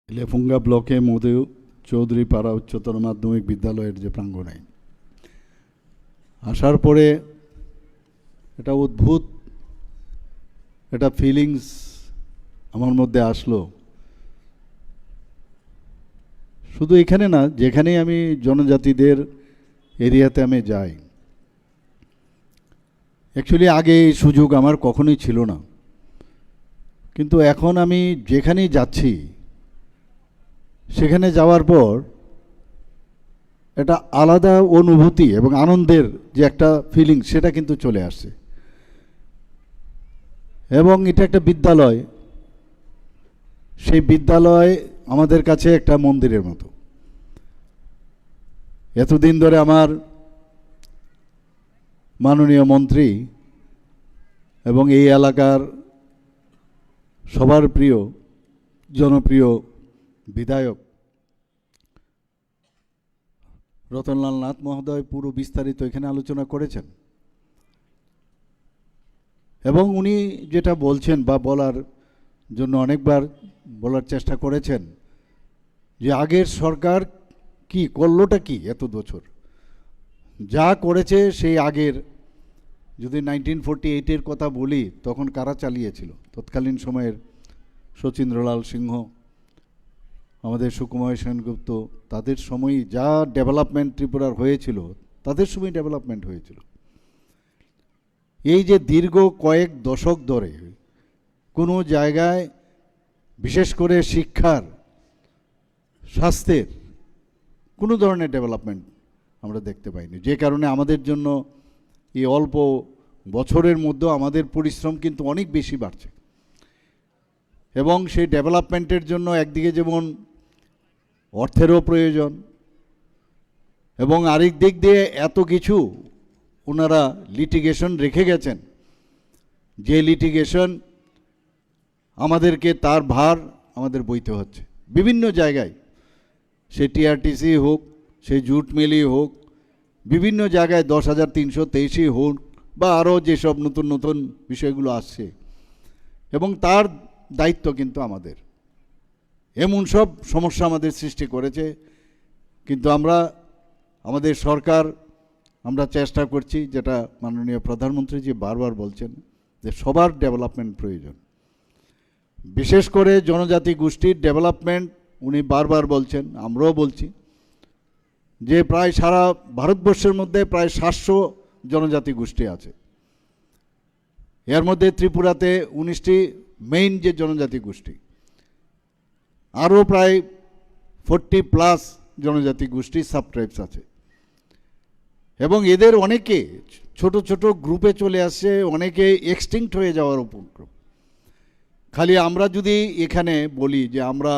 লেফুঙ্গা ব্লকে মধু চৌধুরী পাড়া উচ্চতর মাধ্যমিক বিদ্যালয়ের যে প্রাঙ্গণে আসার পরে এটা অদ্ভুত একটা ফিলিংস আমার মধ্যে আসলো। শুধু এখানে না, যেখানেই আমি জনজাতিদের এরিয়াতে আমি যাই, অ্যাকচুয়ালি আগে এই সুযোগ আমার কখনোই ছিল না, কিন্তু এখন আমি যেখানেই যাচ্ছি সেখানে যাওয়ার পর একটা আলাদা অনুভূতি এবং আনন্দের যে একটা ফিলিং সেটা কিন্তু চলে আসছে। এবং এটা একটা বিদ্যালয়, সেই বিদ্যালয় আমাদের কাছে একটা মন্দিরের মতো। এতদিন ধরে আমার মাননীয় মন্ত্রী এবং এই এলাকার সবার প্রিয় জনপ্রিয় বিধায়ক রতনলাল নাথ মহোদয় পুরো বিস্তারিত এখানে আলোচনা করেছেন, এবং উনি যেটা বলছেন বা বলার জন্য অনেকবার বলার চেষ্টা করেছেন যে আগের সরকার কি করলোটা কি এত বছর, যা করেছে সেই আগের, যদি 1948-এর কথা বলি তখন কারা চালিয়েছিল, তৎকালীন সময়ের শচীন্দ্রলাল সিংহ, আমাদের সুকুমার সেনগুপ্ত, তাদের সময়ই যা ডেভেলপমেন্ট ত্রিপুরার হয়েছিল তাদের সময় ডেভেলপমেন্ট হয়েছিল। এই যে দীর্ঘ কয়েক দশক ধরে কোনো জায়গায় বিশেষ করে শিক্ষার, স্বাস্থ্যের কোনো ধরনের ডেভেলপমেন্ট আমরা দেখতে পাইনি, যে কারণে আমাদের জন্য এই অল্প বছরের মধ্যে আমাদের পরিশ্রম কিন্তু অনেক বেশি বাড়ছে। এবং সেই ডেভেলপমেন্টের জন্য একদিকে যেমন অর্থেরও প্রয়োজন, এবং আরেক দিক দিয়ে এত কিছু ওনারা লিটিগেশন রেখে গেছেন, যে লিটিগেশন আমাদেরকে তার ভার আমাদের বইতে হচ্ছে বিভিন্ন জায়গায়, সে টিআরটিসি হোক, সে জুট মিলই হোক, বিভিন্ন জায়গায় 10,323 হোক, বা আরও যেসব নতুন নতুন বিষয়গুলো আসছে, এবং তার দায়িত্ব কিন্তু আমাদের। এমন সব সমস্যা আমাদের সৃষ্টি করেছে, কিন্তু আমাদের সরকার, আমরা চেষ্টা করছি, যেটা মাননীয় প্রধানমন্ত্রীজি বারবার বলছেন যে সবার ডেভেলপমেন্ট প্রয়োজন, বিশেষ করে জনজাতি গোষ্ঠীর ডেভেলপমেন্ট উনি বারবার বলছেন, আমরাও বলছি যে প্রায় সারা ভারতবর্ষের মধ্যে প্রায় 700 জনজাতি গোষ্ঠী আছে। এর মধ্যে ত্রিপুরাতে 19টি মেইন যে জনজাতি গোষ্ঠী, আরও প্রায় 40+ জনজাতি গোষ্ঠী সাবট্রাইবস আছে, এবং এদের অনেকে ছোট ছোট গ্রুপে চলে আসছে, অনেকে এক্সটিংক্ট হয়ে যাওয়ার উপক্রম। খালি আমরা যদি এখানে বলি যে আমরা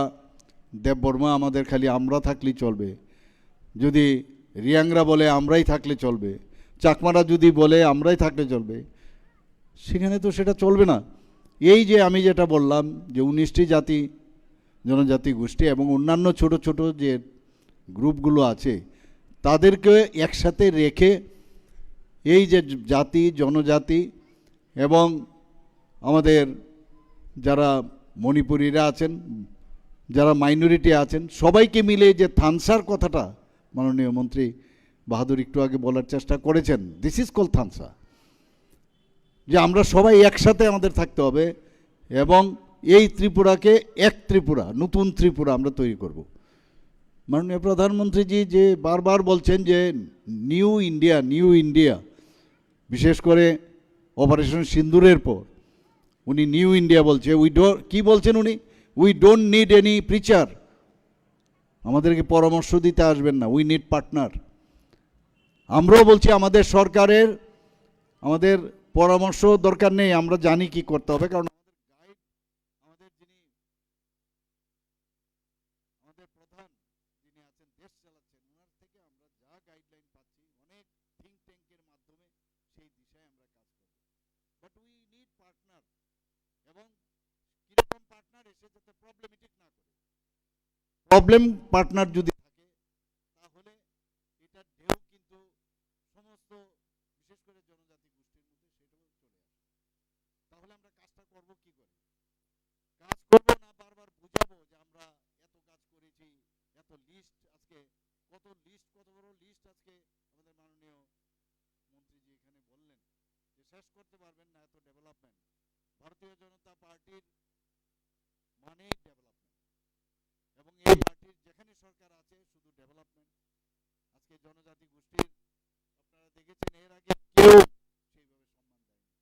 দেববর্মা, আমাদের খালি আমরা থাকলেই চলবে, যদি রিয়াংরা বলে আমরাই থাকলে চলবে, চাকমারা যদি বলে আমরাই থাকলে চলবে, সেখানে তো সেটা চলবে না। এই যে আমি যেটা বললাম যে 19টি জাতি জনজাতি গোষ্ঠী এবং অন্যান্য ছোট ছোট যে গ্রুপগুলো আছে, তাদেরকে একসাথে রেখে এই যে জাতি জনজাতি এবং আমাদের যারা মণিপুরীরা আছেন, যারা মাইনরিটি আছেন, সবাইকে মিলে যে থানসার কথাটা মাননীয় মন্ত্রী বাহাদুর একটু আগে বলার চেষ্টা করেছেন, দিস ইজ কল থানসা, যে আমরা সবাই একসাথে আমাদের থাকতে হবে, এবং এই ত্রিপুরাকে এক ত্রিপুরা, নতুন ত্রিপুরা আমরা তৈরি করব। মাননীয় প্রধানমন্ত্রীজি যে বারবার বলছেন যে নিউ ইন্ডিয়া, নিউ ইন্ডিয়া, বিশেষ করে অপারেশন সিন্দুরের পর উনি নিউ ইন্ডিয়া বলছে। কি বলছেন উনি? We don't need any preacher, আমাদেরকে পরামর্শ দিতে আসবেন না, উই নিড পার্টনার। আমরাও বলছি আমাদের সরকারের আমাদের পরামর্শ দরকার নেই, আমরা জানি কি করতে হবে, কারণ আমাদের যিনি আমাদের প্রধান যিনি আছেন, দেশ চালাচ্ছেন, ওনার থেকে আমরা যা গাইডলাইন পাচ্ছি অনেক থিঙ্ক ট্যাঙ্কের মাধ্যমে সেই দিশায় আমরা কাজ করব। বাট উই নিড পার্টনার, এবং কিরকম পার্টনার এসে যাতে প্রবলেমেটিক না করে, প্রবলেম পার্টনার যদি থাকে তাহলে এটার ঢেউ কিন্তু সমস্ত বিশেষ করে জনজাতি গোষ্ঠীর মধ্যে সেটাও চলে আসে। তাহলে আমরা কাজটা করব কি করে? কাজ করব না বারবার বুঝাবো যে আমরা এত লিস্ট আজকে কত বড় লিস্ট আজকে আমাদের মাননীয় মন্ত্রীজি এখানে বললেন যে শেষ করতে পারবেন না এত ডেভেলপমেন্ট। ভারতীয় জনতা পার্টির মানেই ডেভেলপমেন্ট, এবং এই পার্টির যেখানে সরকার আছে শুধু ডেভেলপমেন্ট। আজকে জনজাতি গোষ্ঠীর আপনারা দেখেছেন এর আগে কেউ সেইভাবে সম্মান দেয়নি।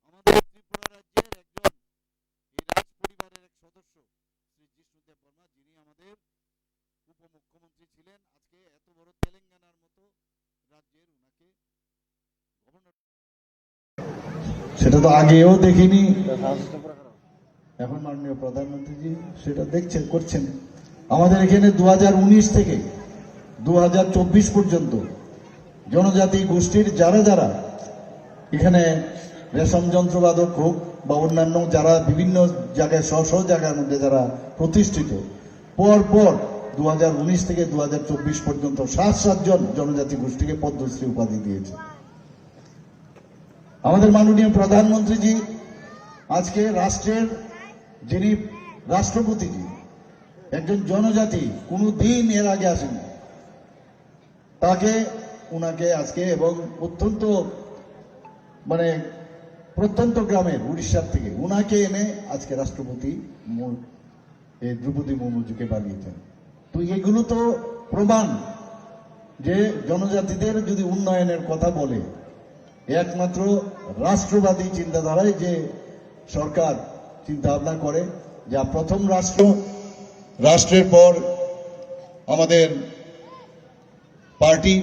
আমাদের ত্রিপুরা রাজ্যের একজন এই রাজ পরিবারের এক সদস্য শ্রী জিষ্ণুদেব বর্মা, যিনি আমাদের উপমুখ্যমন্ত্রী ছিলেন, আজকে এত বড় তেলেঙ্গানার মতো রাজ্যের উনাকে গভর্নর, সেটা তো আগেও দেখিনি। এখন মাননীয় প্রধানমন্ত্রীজি সেটা দেখছেন, করছেন। আমাদের এখানে 2019 থেকে 2024 পর্যন্ত জনজাতি গোষ্ঠীর যারা যারা এখানে রেশম যন্ত্রবাদক হোক বা অন্যান্য যারা বিভিন্ন জায়গায় স্ব জায়গার মধ্যে যারা প্রতিষ্ঠিত, পর 2019 থেকে 2024 পর্যন্ত 7 জন জনজাতি গোষ্ঠীকে পদ্মশ্রী উপাধি দিয়েছে। আমাদের মাননীয় প্রধানমন্ত্রীজি আজকে রাষ্ট্রের যিনি রাষ্ট্রপতিজি একজন জনজাতি, কোনো দিন এর আগে আসেনি, উনাকে আজকে, এবং অত্যন্ত প্রত্যন্ত গ্রামের উড়িষ্যার থেকে উনাকে এনে আজকে রাষ্ট্রপতি দ্রৌপদী মুর্মুজিকে বানিয়েছেন। তো এগুলো তো প্রমাণ যে জনজাতিদের যদি উন্নয়নের কথা বলে, একমাত্র রাষ্ট্রবাদী চিন্তাধারায় যে সরকার চিন্তা ভাবনা করে, যা প্রথম রাষ্ট্রের পর আমাদের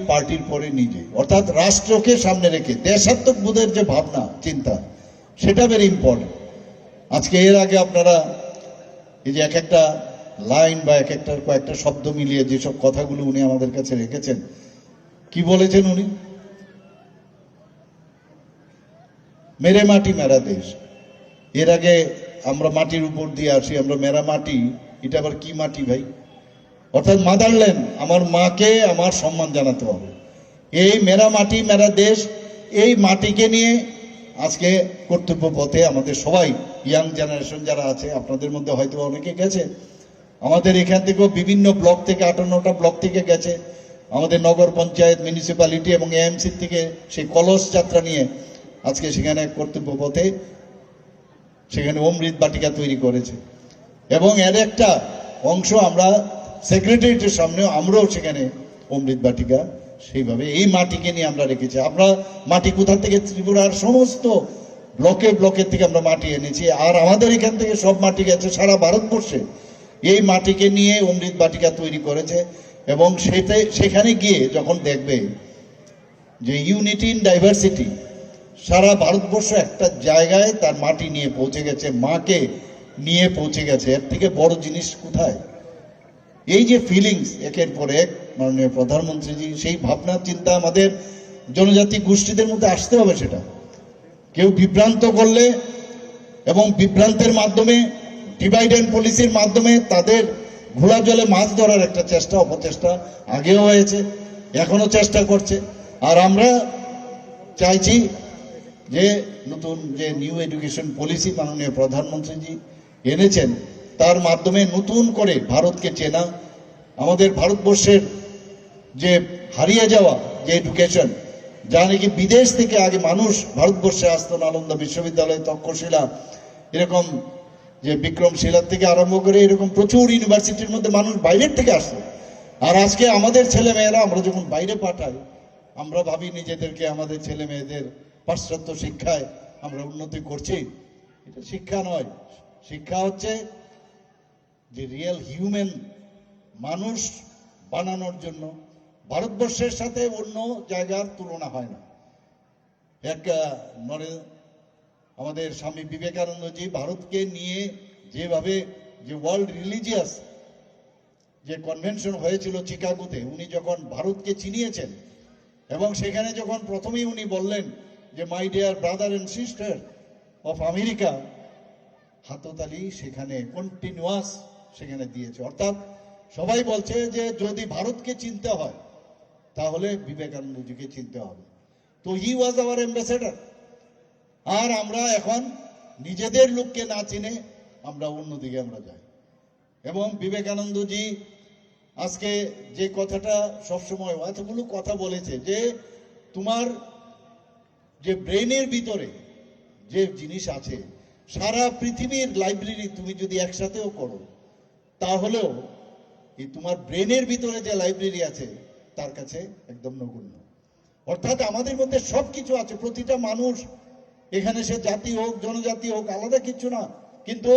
পার্টির পরে নিজে, অর্থাৎ রাষ্ট্রকে সামনে রেখে দেশাত্মবোধের যে ভাবনা চিন্তা, সেটা ভেরি ইম্পর্টেন্ট। আজকে এর আগে আপনারা এই যে এক একটা লাইন বা কয়েকটা শব্দ মিলিয়ে যেসব কথাগুলো উনি আমাদের কাছে রেখেছেন, কি বলেছেন উনি? মেরে মাটি মেরা দেশ। এর আগে আমরা মাটির উপর দিয়ে আসি, আমরা মেরা মাটি, এটা আবার কি মাটি ভাই? অর্থাৎ মাদারল্যান্ড, আমার মাকে আমার সম্মান জানাতে হবে। এই মেরা মাটি মেরা দেশ, এই মাটিকে নিয়ে আজকে কর্তব্য পথে আমাদের সবাই, ইয়াং জেনারেশন যারা আছে, আপনাদের মধ্যে হয়তো অনেকে গেছে, আমাদের এখান থেকেও বিভিন্ন ব্লক থেকে 58টা ব্লক থেকে গেছে, আমাদের নগর পঞ্চায়েত, মিউনিসিপ্যালিটি এবং এএমসি থেকে সেই কলস যাত্রা নিয়ে আজকে সেখানে কর্তব্য পথে সেখানে অমৃত বাটিকা তৈরি করেছে। এবং এর একটা অংশ আমরা সেক্রেটারিয়েটের সামনেও আমরাও সেখানে অমৃত বাটিকা সেইভাবে এই মাটিকে নিয়ে আমরা রেখেছি। আমরা মাটি কোথা থেকে? ত্রিপুরার সমস্ত ব্লকের থেকে আমরা মাটি এনেছি, আর আমাদের এখান থেকে সব মাটি গেছে সারা ভারতবর্ষে। এই মাটিকে নিয়ে অমৃত বাটিকা তৈরি করেছে, এবং সেখানে গিয়ে যখন দেখবে যে ইউনিটি ইন ডাইভার্সিটি, সারা ভারতবর্ষ একটা জায়গায় তার মাটি নিয়ে পৌঁছে গেছে, মাকে নিয়ে পৌঁছে গেছে, এর থেকে বড় জিনিস কোথায়? এই যে ফিলিংস একের পর এক মাননীয় প্রধানমন্ত্রীজি সেই ভাবনা চিন্তা আমাদের জনজাতি গোষ্ঠীদের মধ্যে আসতে হবে। সেটা কেউ বিভ্রান্ত করলে এবং বিভ্রান্তের মাধ্যমে, ডিভাইড অ্যান্ড পলিসির মাধ্যমে তাদের ঘোলা জলে মাছ ধরার একটা অপচেষ্টা আগেও হয়েছে, এখনো চেষ্টা করছে। আর আমরা চাইছি যে নতুন যে নিউ এডুকেশন পলিসি মাননীয় প্রধানমন্ত্রীজি এনেছেন, তার মাধ্যমে নতুন করে ভারতকে চেনা, আমাদের ভারতবর্ষের যে হারিয়ে যাওয়া যে এডুকেশন, যা নাকি বিদেশ থেকে আগে মানুষ ভারতবর্ষে আসতো, নালন্দা বিশ্ববিদ্যালয়, তক্ষশিলা, এরকম যে বিক্রমশিলা থেকে আরম্ভ করে এরকম প্রচুর ইউনিভার্সিটির মধ্যে মানুষ বাইরের থেকে আসতো। আর আজকে আমাদের ছেলে মেয়েরা আমরা যখন বাইরে পাঠাই, আমরা ভাবি নিজেদেরকে আমাদের ছেলে মেয়েদের পাশ্চাত্য শিক্ষায় আমরা উন্নতি করছি। এটা শিক্ষা নয়। শিক্ষা হচ্ছে যে রিয়েল হিউম্যান মানুষ বানানোর জন্য ভারতবর্ষের সাথে অন্য জায়গার তুলনা হয় না। আমাদের স্বামী বিবেকানন্দজি ভারতকে নিয়ে যেভাবে যে ওয়ার্ল্ড রিলিজিয়াস যে কনভেনশন হয়েছিল চিকাগোতে, উনি যখন ভারতকে চিনিয়েছেন এবং সেখানে যখন প্রথমেই উনি বললেন যে my dear brother and sister of America, হাততালি সেখানে কন্টিনিউয়াস সেখানে দিয়েছে। অর্থাৎ সবাই বলছে যে যদি ভারতকে চিনতে হয় তাহলে বিবেকানন্দজিকে চিনতে হবে। তো হি ওয়াজ আওয়ার অ্যাম্বাসেডর। আর আমরা এখন নিজেদের লোককে না চিনে আমরা অন্যদিকে আমরা যাই। এবং বিবেকানন্দজি আজকে যে কথাটা সবসময় এতগুলো কথা বলেছে যে তোমার যে ব্রেনের ভিতরে যে জিনিস আছে, সারা পৃথিবীর লাইব্রেরি তুমি যদি একসাথেও করো, তাহলেও এই তোমার ব্রেনের ভিতরে যে লাইব্রেরি আছে তার কাছে একদম নগণ্য। অর্থাৎ আমাদের মধ্যে সবকিছু আছে, প্রতিটা মানুষ, এখানে সে জাতি হোক জনজাতি হোক আলাদা কিছু না, কিন্তু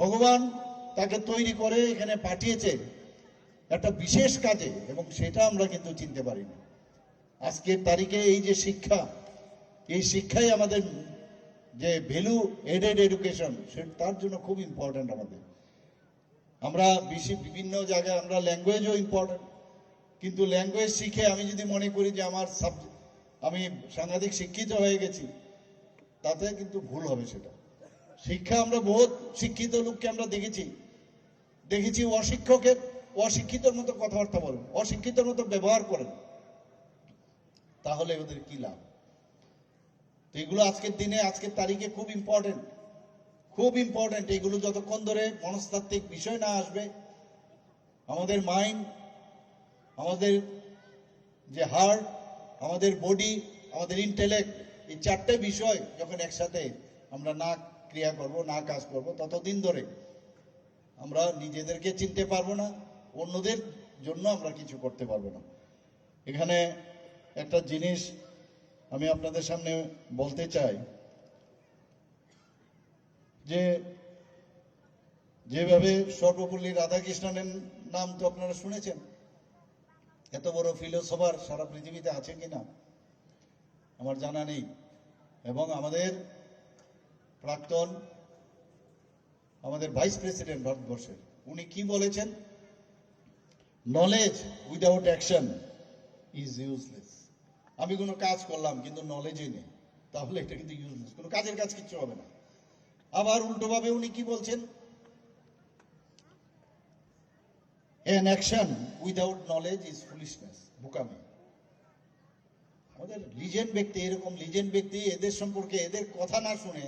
ভগবান তাকে তৈরি করে এখানে পাঠিয়েছে একটা বিশেষ কাজে, এবং সেটা আমরা কিন্তু চিনতে পারি না। আজকের তারিখে এই যে শিক্ষা, এই শিক্ষাই আমাদের যে ভ্যালু এডেড এডুকেশন, তার জন্য খুব ইম্পর্ট্যান্ট আমাদের। আমরা বিভিন্ন জায়গায় আমরা ল্যাঙ্গুয়েজও ইম্পর্ট্যান্ট, কিন্তু ল্যাঙ্গুয়েজ শিখে আমি যদি মনে করি যে আমি সাংঘাতিক শিক্ষিত হয়ে গেছি, তাতে কিন্তু ভুল হবে। সেটা শিক্ষা, আমরা বহুত শিক্ষিত লোককে আমরা দেখেছি অশিক্ষিতর মতো কথাবার্তা বলেন, অশিক্ষিতর মতো ব্যবহার করেন, তাহলে ওদের কি লাভ? তো এগুলো আজকের দিনে, আজকের তারিখে খুব ইম্পর্টেন্ট, খুব ইম্পর্টেন্ট। এগুলো যতক্ষণ ধরে মনস্তাত্ত্বিক বিষয় না আসবে, আমাদের মাইন্ড, আমাদের যে হার্ট, আমাদের বডি, আমাদের ইন্টেলেক্ট, এই চারটে বিষয় যখন একসাথে আমরা না ক্রিয়া করব, না কাজ করব, ততদিন ধরে আমরা নিজেদেরকে চিনতে পারবো না, অন্যদের জন্য আমরা কিছু করতে পারবো না। এখানে একটা জিনিস আমি আপনাদের সামনে বলতে চাই, যে যেভাবে সর্বপল্লী রাধাকৃষ্ণনের নাম তো আপনারা শুনেছেন, এত বড় ফিলোসফার সারা পৃথিবীতে আছে কিনা আমার জানা নেই। এবং আমাদের প্রাক্তন, আমাদের ভাইস প্রেসিডেন্ট ভারতবর্ষের, উনি কি বলেছেন? Knowledge without action is useless. আমি কোনো কাজ করলাম কিন্তু নলেজই নেই, তাহলে এটা কিন্তু ইউজলেস, কোনো কাজের কাজ কিচ্ছু হবে না। আবার উল্টোভাবে উনি কি বলছেন? An action without knowledge is foolishness, বোকামি। আমাদের লিজেন্ড ব্যক্তি, এরকম লিজেন্ড ব্যক্তি, এদের সম্পর্কে, এদের কথা না শুনে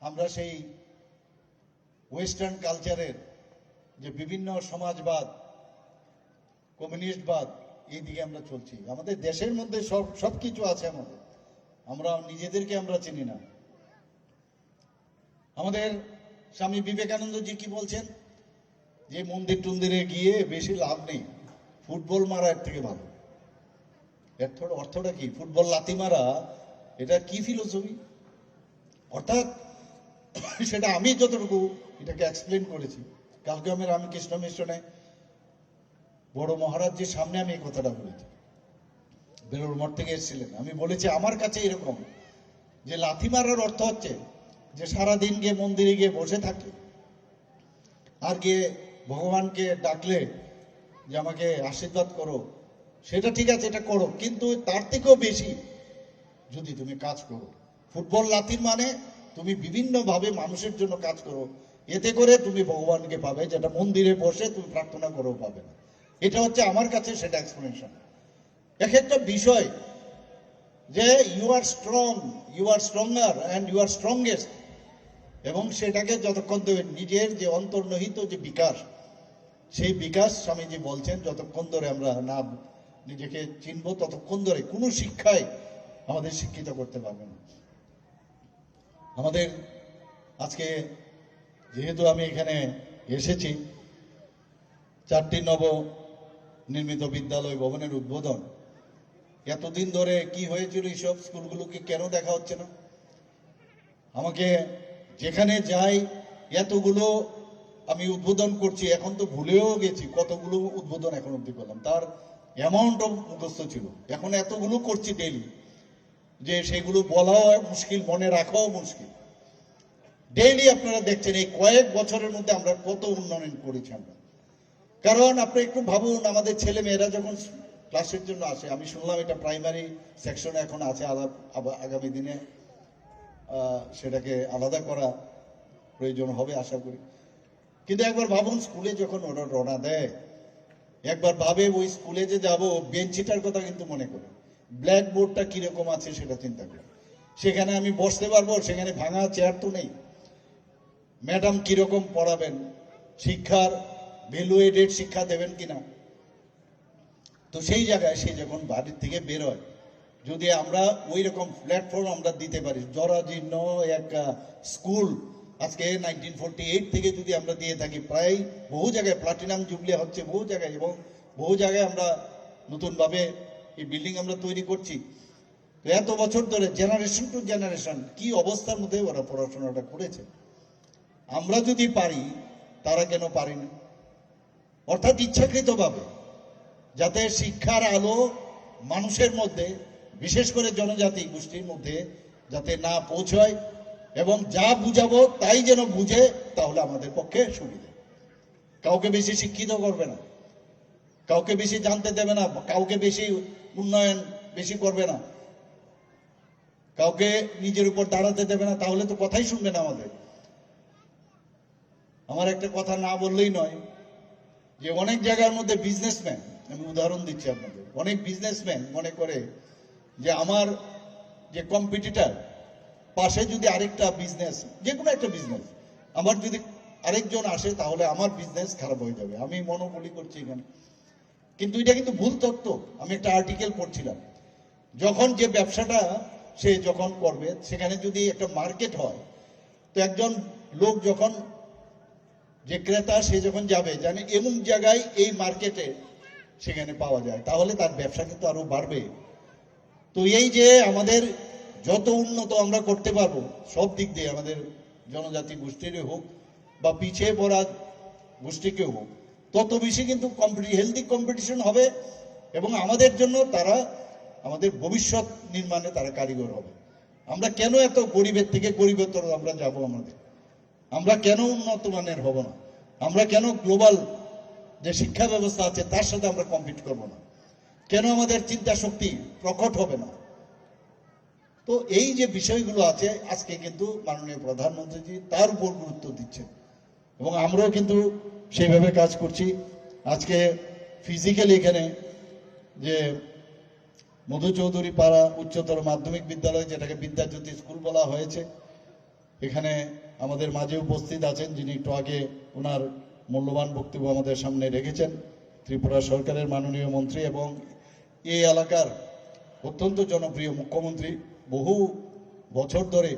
আমরা সেই ওয়েস্টার্ন কালচারের যে বিভিন্ন সমাজবাদ, কমিউনিস্টবাদ, এই দিকে আমরা চলছি। আমাদের দেশের মধ্যে সবকিছু আছে আমাদের, আমরা নিজেদেরকে আমরা চিনি না। আমাদের স্বামী বিবেকানন্দজি কি বলছেন? যে মন্দির টন্দিরে গিয়ে বেশি লাভ নেই, ফুটবল মারা এর থেকে ভালো। এর অর্থটা কি? ফুটবল লাথি মারা, এটা কি ফিলোসফি? অর্থাৎ সেটা আমি যতটুকু এটাকে এক্সপ্লেন করেছি, কালকে আমি রামকৃষ্ণ মিশনে বড় মহারাজজির সামনে আমি এই কথাটা বলেছি, বেলুড় মঠ থেকে এসেছিলেন। আমি বলেছি আমার কাছে এরকম, যে লাথি মারার অর্থ হচ্ছে যে সারাদিন গিয়ে মন্দিরে গিয়ে বসে থাকলে, আর গিয়ে ভগবানকে ডাকলে যে আমাকে আশীর্বাদ করো, সেটা ঠিক আছে, এটা করো, কিন্তু তার থেকেও বেশি যদি তুমি কাজ করো। ফুটবল লাথির মানে তুমি বিভিন্নভাবে মানুষের জন্য কাজ করো, এতে করে তুমি ভগবানকে পাবে, যেটা মন্দিরে বসে তুমি প্রার্থনা করেও পাবে না। এটা হচ্ছে আমার কাছে সেটা এক্সপ্লেনেশন। এক একটা বিষয় যে you are strong, you are stronger and you are strongest, এবং সেটাকে যতক্ষণ ধরে নিজের যে অন্তর্নিহিত যে বিকাশ, সেই বিকাশ স্বামীজি বলছেন যতক্ষণ ধরে আমরা না নিজেকে চিনব, ততক্ষণ ধরে কোনো শিক্ষায় আমাদের শিক্ষিত করতে পারবে না। আমাদের আজকে যেহেতু আমি এখানে এসেছি, 4টি নব নির্মিত বিদ্যালয় ভবনের উদ্বোধন, এতদিন ধরে কি হয়েছিল, এইসব স্কুলগুলোকে কেন দেখা হচ্ছে না? আমাকে যেখানে যাই এতগুলো আমি উদ্বোধন করছি, এখন তো ভুলেও গেছি কতগুলো উদ্বোধন এখন অব্দি করলাম, তার অ্যামাউন্ট অফ মুখস্থ ছিল। এখন এতগুলো করছি ডেইলি যে সেগুলো বলাও মুশকিল, মনে রাখাও মুশকিল। ডেইলি আপনারা দেখছেন এই কয়েক বছরের মধ্যে আমরা কত উন্নয়ন করেছি আমরা। কারণ আপনি একটু ভাবুন, আমাদের ছেলে মেয়েরা যখন ক্লাসের জন্য আসে, আমি শুনলাম এটা প্রাইমারি সেকশনে এখন আছে, আগামী দিনে সেটাকে আলাদা করা প্রয়োজন হবে আশা করি। কিন্তু একবার ভাবুন, স্কুলে যখন ওরা রওনা দেয়, একবার ভাবে ওই স্কুলে যে যাবো, বেঞ্চিটার কথা কিন্তু মনে করে, ব্ল্যাকবোর্ডটা কিরকম আছে সেটা চিন্তা করে, সেখানে আমি বসতে পারবো, সেখানে ভাঙা চেয়ার তো নেই, ম্যাডাম কিরকম পড়াবেন, শিক্ষার ভ্যালু এডেড শিক্ষা দেবেন কিনা। তো সেই জায়গায় সে যখন বাড়ির থেকে বের হয়, যদি আমরা ওই রকম প্ল্যাটফর্ম আমরা দিতে পারি, জরাজীর্ণ এক স্কুল আজকে 1948 থেকে যদি আমরা দিয়ে থাকি, প্রায় বহু জায়গায় প্লাটিনাম জুবলি হচ্ছে বহু জায়গায়, এবং বহু জায়গায় আমরা নতুনভাবে এই বিল্ডিং আমরা তৈরি করছি। তো এত বছর ধরে জেনারেশন টু জেনারেশন কি অবস্থার মধ্যে ওরা পড়াশোনাটা করেছে, আমরা যদি পারি তারা কেন পারি না? অর্থাৎ ইচ্ছাকৃতভাবে যাতে শিক্ষার আলো মানুষের মধ্যে, বিশেষ করে জনজাতি গোষ্ঠীর মধ্যে যাতে না পৌঁছয়, এবং যা বুঝাবো তাই যেন বুঝে, তাহলে আমাদের পক্ষে সুবিধা। কাউকে বেশি শিক্ষিত করবে না, কাউকে বেশি জানতে দেবে না, কাউকে বেশি উন্নয়ন বেশি করবে না, কাউকে নিজের উপর দাঁড়াতে দেবে না, তাহলে তো কথাই শুনবে না আমাদের। আমার একটা কথা না বললেই নয় যে অনেক জায়গার মধ্যে বিজনেসম্যান, আমি উদাহরণ দিচ্ছি আপনাদের, অনেক বিজনেসম্যান মনে করে যে আমার যে কম্পিটিটর পাশে যদি আরেকটা বিজনেস, যে কোনো একটা বিজনেস, আমার যদি আরেকজন আসে তাহলে আমার বিজনেস খারাপ হয়ে যাবে, আমি মনোবলি করছি এখানে। কিন্তু এটা কিন্তু ভুল তত্ত্ব। আমি একটা আর্টিকেল পড়ছিলাম, যখন যে ব্যবসাটা সে যখন করবে সেখানে যদি একটা মার্কেট হয়, তো একজন লোক যখন, যে ক্রেতা সে যখন যাবে জানে এমন জায়গায় এই মার্কেটে সেখানে পাওয়া যায়, তাহলে তার ব্যবসা কিন্তু আরো বাড়বে। তো এই যে আমাদের যত উন্নত আমরা করতে পারবো সব দিক দিয়ে, আমাদের জনজাতি গোষ্ঠীরই হোক বা পিছিয়ে পড়া গোষ্ঠীকেও হোক, তত বেশি কিন্তু হেলদি কম্পিটিশন হবে, এবং আমাদের জন্য তারা, আমাদের ভবিষ্যৎ নির্মাণে তারা কারিগর হবে। আমরা কেন এত গরিবের থেকে গরিবতর আমরা যাব, আমরা কেন উন্নত মানের হব না, আমরা কেন গ্লোবাল যে শিক্ষা ব্যবস্থা আছে তার সাথে আমরা কম্পিট করব না, কেন আমাদের চিন্তা শক্তি প্রকট হবে না? তো এই যে বিষয়গুলো আছে, আজকে কিন্তু মাননীয় প্রধানমন্ত্রীজি তার উপর গুরুত্ব দিচ্ছেন, এবং আমরাও কিন্তু সেইভাবে কাজ করছি। আজকে ফিজিক্যালি এখানে যে মধু চৌধুরী পাড়া উচ্চতর মাধ্যমিক বিদ্যালয়, যেটাকে বিদ্যাজ্যোতি স্কুল বলা হয়েছে, এখানে আমাদের মাঝে উপস্থিত আছেন, যিনি একটু আগে ওনার মূল্যবান বক্তব্য আমাদের সামনে রেখেছেন, ত্রিপুরা সরকারের মাননীয় মন্ত্রী এবং এই এলাকার অত্যন্ত জনপ্রিয় মুখ্যমন্ত্রী। বহু বছর ধরে,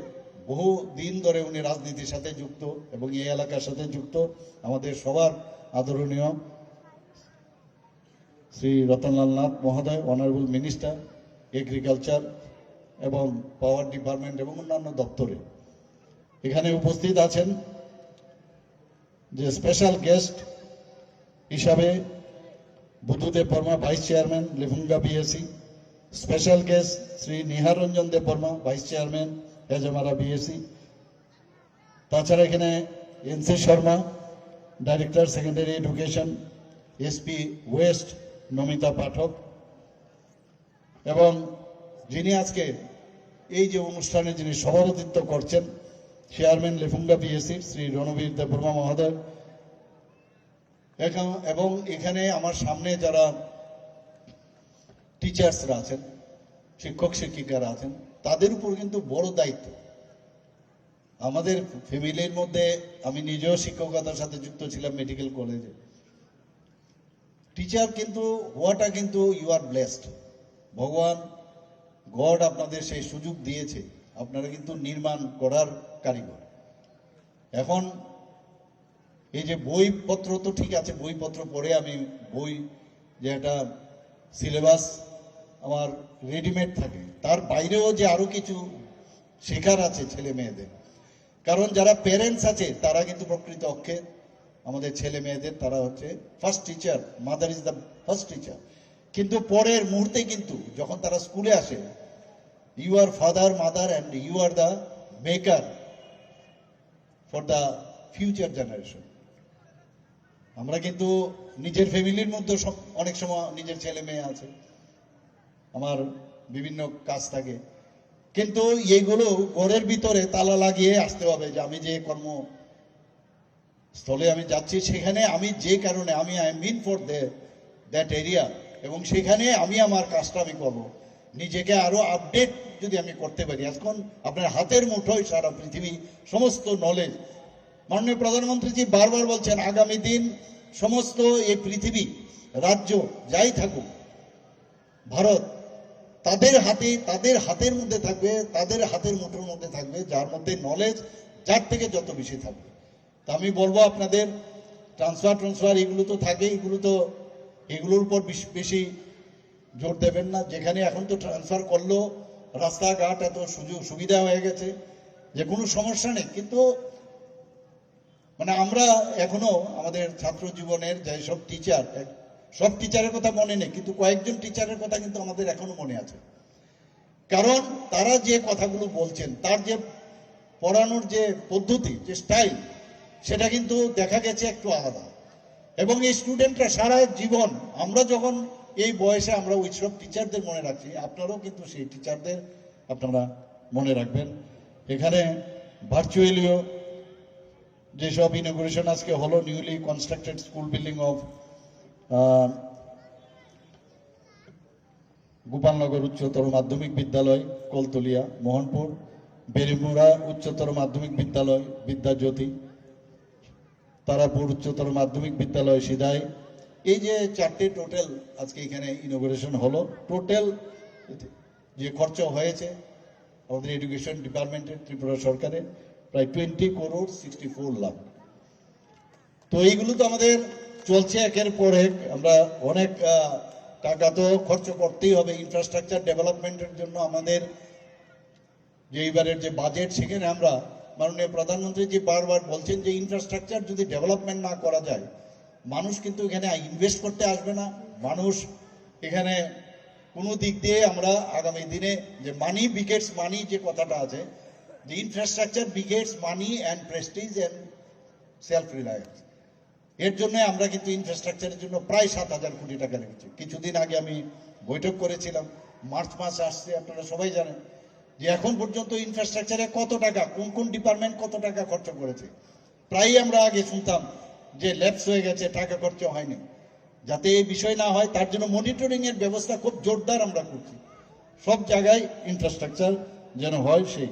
বহু দিন ধরে উনি রাজনীতির সাথে যুক্ত এবং এই এলাকার সাথে যুক্ত, আমাদের সবার আদরণীয় শ্রী রতনলাল নাথ মহোদয়, অনারেবল মিনিস্টার এগ্রিকালচার এবং পাওয়ার ডিপার্টমেন্ট এবং অন্যান্য দপ্তরে। এখানে উপস্থিত আছেন যে স্পেশাল গেস্ট হিসাবে Buddhadev Barma, vice chairman Lefunga BAC, special guest Shri Nihar Ranjan Deb Barma, vice chairman Hezamara BAC. তাছাড়া এখানে NC Sharma, director secondary education, SP west Namita Pathak, এবং যিনি আজকে এই যে অনুষ্ঠানে যিনি সভাপতিত্ব করছেন, চেয়ারম্যান লিফুঙ্গা বিএসি শ্রী রণবীর দেববর্মা মহোদয়। এবং এখানে আমার সামনে যারা টিচার্সরা আছেন, শিক্ষক শিক্ষিকারা আছেন, তাদের উপর কিন্তু বড় দায়িত্ব। আমাদের ফ্যামিলির মধ্যে আমি নিজেও শিক্ষকতার সাথে যুক্ত ছিলাম মেডিকেল কলেজে। টিচার কিন্তু হওয়াটা কিন্তু ইউ আর ব্লেসড, ভগবান গড আপনাদের সেই সুযোগ দিয়েছে, আপনারা কিন্তু নির্মাণ করার কারিগর। এখন এই যে বইপত্র তো ঠিক আছে, বইপত্র পড়ে আমি বই যে একটা সিলেবাস আমার রেডিমেড থাকে, তার বাইরেও যে আরো কিছু শেখার আছে ছেলে মেয়েদের। কারণ যারা প্যারেন্টস আছে তারা কিন্তু প্রকৃত অক্ষে আমাদের ছেলে মেয়েদের, তারা হচ্ছে first teacher, mother is the first teacher. কিন্তু পরের মুহূর্তে কিন্তু যখন তারা স্কুলে আসে, you are father mother and you are the maker for the future generation. আমরা কিন্তু নিজের ফ্যামিলির মধ্যে অনেক সময় নিজের ছেলে মেয়ে আছে, আমার বিভিন্ন কাজ থাকে, কিন্তু এইগুলো ঘরের ভিতরে তালা লাগিয়ে আসতে হবে যে আমি যে কর্মস্থলে আমি যাচ্ছি সেখানে আমি যে কারণে আমি I mean for that area, এবং সেখানে আমি আমার কাজটা আমি করবো। নিজেকে আরো আপডেট যদি আমি করতে পারি, এখন আপনার হাতের মুঠোয় সারা পৃথিবী, সমস্ত নলেজ। মাননীয় প্রধানমন্ত্রীজি বারবার বলছেন আগামী দিন সমস্ত এই পৃথিবী, রাজ্য যাই থাকুক, ভারত তাদের হাতের মধ্যে থাকবে, তাদের হাতের মুঠোর মধ্যে থাকবে, যার মধ্যে নলেজ যার থেকে যত বেশি থাকবে। তা আমি বলবো আপনাদের ট্রান্সফার এগুলো তো থাকে, এগুলোর উপর বেশি জোর দেবেন না। যেখানে এখন তো ট্রান্সফার করলেও রাস্তাঘাট এত সুযোগ সুবিধা হয়ে গেছে যে কোনো সমস্যা নেই, কিন্তু মানে আমরা এখনো আমাদের ছাত্র জীবনের যেসব টিচার, সব টিচারের কথা মনে নেই, কিন্তু কয়েকজন টিচারের কথা কিন্তু আমাদের এখনো মনে আছে। কারণ তারা যে কথাগুলো বলছেন, তার যে পড়ানোর যে পদ্ধতি, যে স্টাইল, সেটা কিন্তু দেখা গেছে একটু আলাদা। এবং এই স্টুডেন্টরা সারা জীবন, আমরা যখন এই বয়সে আমরা ওই সব টিচারদের মনে রাখছি, আপনারাও কিন্তু সেই টিচারদের আপনারা মনে রাখবেন। এখানে ভার্চুয়ালিও যেসব ইনগুরেশন আজকে হলো, newly constructed school building of Gopalnagar উচ্চতর মাধ্যমিক বিদ্যালয় কলতলিয়া, মোহনপুর, বেরিমুড়া উচ্চতর মাধ্যমিক বিদ্যালয় বিদ্যাজ্যোতি, তারাপুর উচ্চতর মাধ্যমিক বিদ্যালয় সিদাই, এই যে চারটে টোটাল আজকে এখানে ইনোগ্রেশন হলো। টোটাল যে খরচ হয়েছে আমাদের এডুকেশন ডিপার্টমেন্টের, ত্রিপুরা সরকারের, প্রায় 20,64 লাখ। তো এইগুলো তো আমাদের চলছে একের পর এক। আমরা অনেক টাকা তো খরচ করতেই হবে ইনফ্রাস্ট্রাকচার ডেভেলপমেন্টের জন্য। আমাদের যে এইবারের যে বাজেট, সেখানে আমরা মাননীয় প্রধানমন্ত্রী যে বারবার বলছেন যে ইনফ্রাস্ট্রাকচার যদি ডেভেলপমেন্ট না করা যায়, মানুষ কিন্তু এখানে ইনভেস্ট করতে আসবে না। মানুষ এখানে কোনো দিক দিয়ে আমরা আগামী দিনে যে মানি বিগেটস মানি যে কথাটা আছে, যে infrastructure begets money and Prestige and self reliance, এর জন্য আমরা কিন্তু ইনফ্রাস্ট্রাকচারের জন্য প্রায় 7,000 কোটি টাকা লেগেছে। কিছুদিন আগে আমি বৈঠক করেছিলাম, মার্চ মাস আসছে, আপনারা সবাই জানেন যে এখন পর্যন্ত ইনফ্রাস্ট্রাকচারে কত টাকা, কোন কোন ডিপার্টমেন্ট কত টাকা খরচ করেছে। প্রায় আমরা আগে শুনতাম যে ল্যাপস হয়ে গেছে, টাকা খরচ হয়নি। যাতে এই বিষয় না হয় তার জন্য মনিটরিং এর ব্যবস্থা খুব জোরদার আমরা করছি। সব জায়গায় ইনফ্রাস্ট্রাকচার যেন হয়। সেই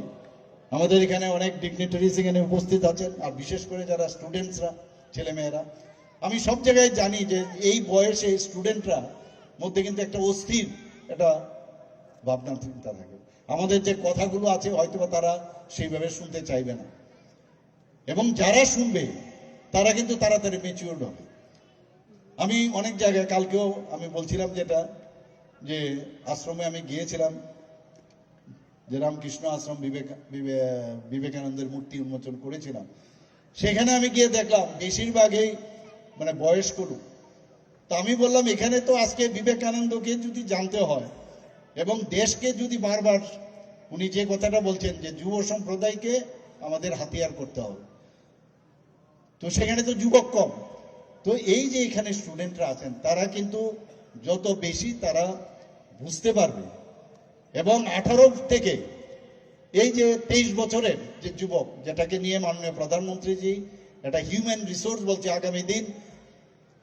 আমাদের এখানে অনেক ডিগনিটারিজ এখানে উপস্থিত আছেন, আর বিশেষ করে যারা স্টুডেন্টসরা, ছেলেমেয়েরা, আমি সব জায়গায় জানি যে এই বয়সে স্টুডেন্টরা মধ্যে কিন্তু একটা অস্থির একটা ভাবনা চিন্তা থাকে। আমাদের যে কথাগুলো আছে হয়তো তারা সেইভাবে শুনতে চাইবে না, এবং যারা শুনবে তারা কিন্তু তাড়াতাড়ি ম্যাচিউরড হবে। আমি অনেক জায়গায়, কালকেও আমি বলছিলাম যেটা, যে আশ্রমে আমি গিয়েছিলাম, যে রামকৃষ্ণ আশ্রম বিবেকানন্দের মূর্তি উন্মোচন করেছিলাম, সেখানে আমি গিয়ে দেখলাম বেশিরভাগই মানে বয়স্ক লোক। তো আমি বললাম এখানে তো আজকে বিবেকানন্দকে যদি জানতে হয় এবং দেশকে যদি বারবার, উনি যে কথাটা বলছেন যে যুব সম্প্রদায়কে আমাদের হাতিয়ার করতে হবে, তো সেখানে তো যুবক কম। তো এই যে এখানে স্টুডেন্টরা আছেন, তারা কিন্তু যত বেশি তারা বুঝতে পারবে, এবং 18 থেকে এই যে 23 বছরের যে যুবক, যেটাকে নিয়ে মাননীয় প্রধানমন্ত্রীজি একটা হিউম্যান রিসোর্স বলছে, আগামী দিন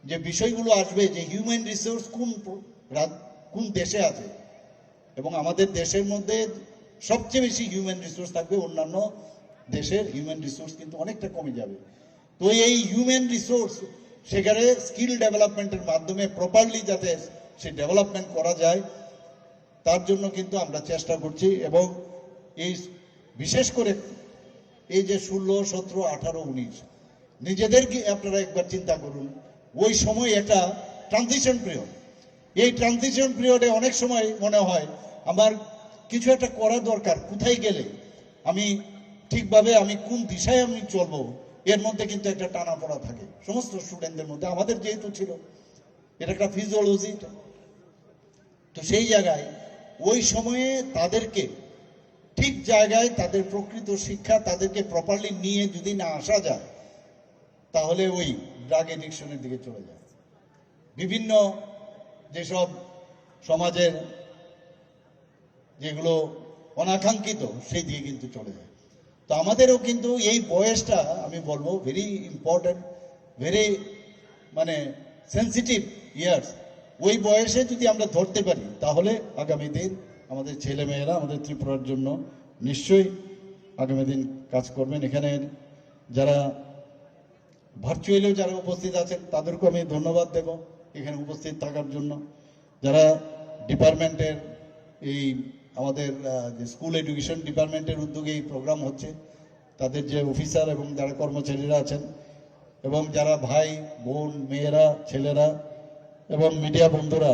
যে বিষয়গুলো আসবে, যে হিউম্যান রিসোর্স কোন দেশে আছে, এবং আমাদের দেশের মধ্যে সবচেয়ে বেশি হিউম্যান রিসোর্স থাকবে, অন্যান্য দেশের হিউম্যান রিসোর্স কিন্তু অনেকটা কমে যাবে। তো এই হিউম্যান রিসোর্স সেখানে স্কিল ডেভেলপমেন্টের মাধ্যমে প্রপারলি যাতে সে ডেভেলপমেন্ট করা যায়, তার জন্য কিন্তু আমরা চেষ্টা করছি। এবং এই বিশেষ করে এই যে 16, 17, 18, 19 নিজেদেরকে আপনারা একবার চিন্তা করুন, ওই সময় একটা ট্রানজিশন পিরিয়ড। এই ট্রানজিশন পিরিয়ডে অনেক সময় মনে হয় আমার কিছু একটা করা দরকার, কোথায় গেলে আমি ঠিকভাবে আমি কোন দিশায় আমি চলবো, এর মধ্যে কিন্তু একটা টানাপড়া থাকে সমস্ত স্টুডেন্টদের মধ্যে। আমাদের যেহেতু ছিল, এটা একটা ফিজিওলজি। তো সেই জায়গায় ওই সময়ে তাদেরকে ঠিক জায়গায় তাদের প্রকৃত শিক্ষা তাদেরকে প্রপারলি নিয়ে যদি না আসা যায়, তাহলে ওই ড্রাগ এডিকশনের দিকে চলে যায়। বিভিন্ন যেসব সমাজের যেগুলো অনাকাঙ্ক্ষিত, সেই দিকে কিন্তু চলে যায়। তো আমাদেরও কিন্তু এই বয়সটা আমি বলবো ভেরি ইম্পর্টেন্ট, ভেরি মানে সেন্সিটিভ ইয়ার্স। ওই বয়সে যদি আমরা ধরতে পারি, তাহলে আগামী দিন আমাদের ছেলেমেয়েরা আমাদের ত্রিপুরার জন্য নিশ্চয়ই আগামী দিন কাজ করবেন। এখানে যারা ভার্চুয়ালিও যারা উপস্থিত আছেন তাদেরকেও আমি ধন্যবাদ দেব এখানে উপস্থিত থাকার জন্য। যারা ডিপার্টমেন্টের এই আমাদের যে স্কুল এডুকেশন ডিপার্টমেন্টের উদ্যোগে এই প্রোগ্রাম হচ্ছে, তাদের যে অফিসার এবং যারা কর্মচারীরা আছেন, এবং যারা ভাই বোন মেয়েরা ছেলেরা এবং মিডিয়া বন্ধুরা,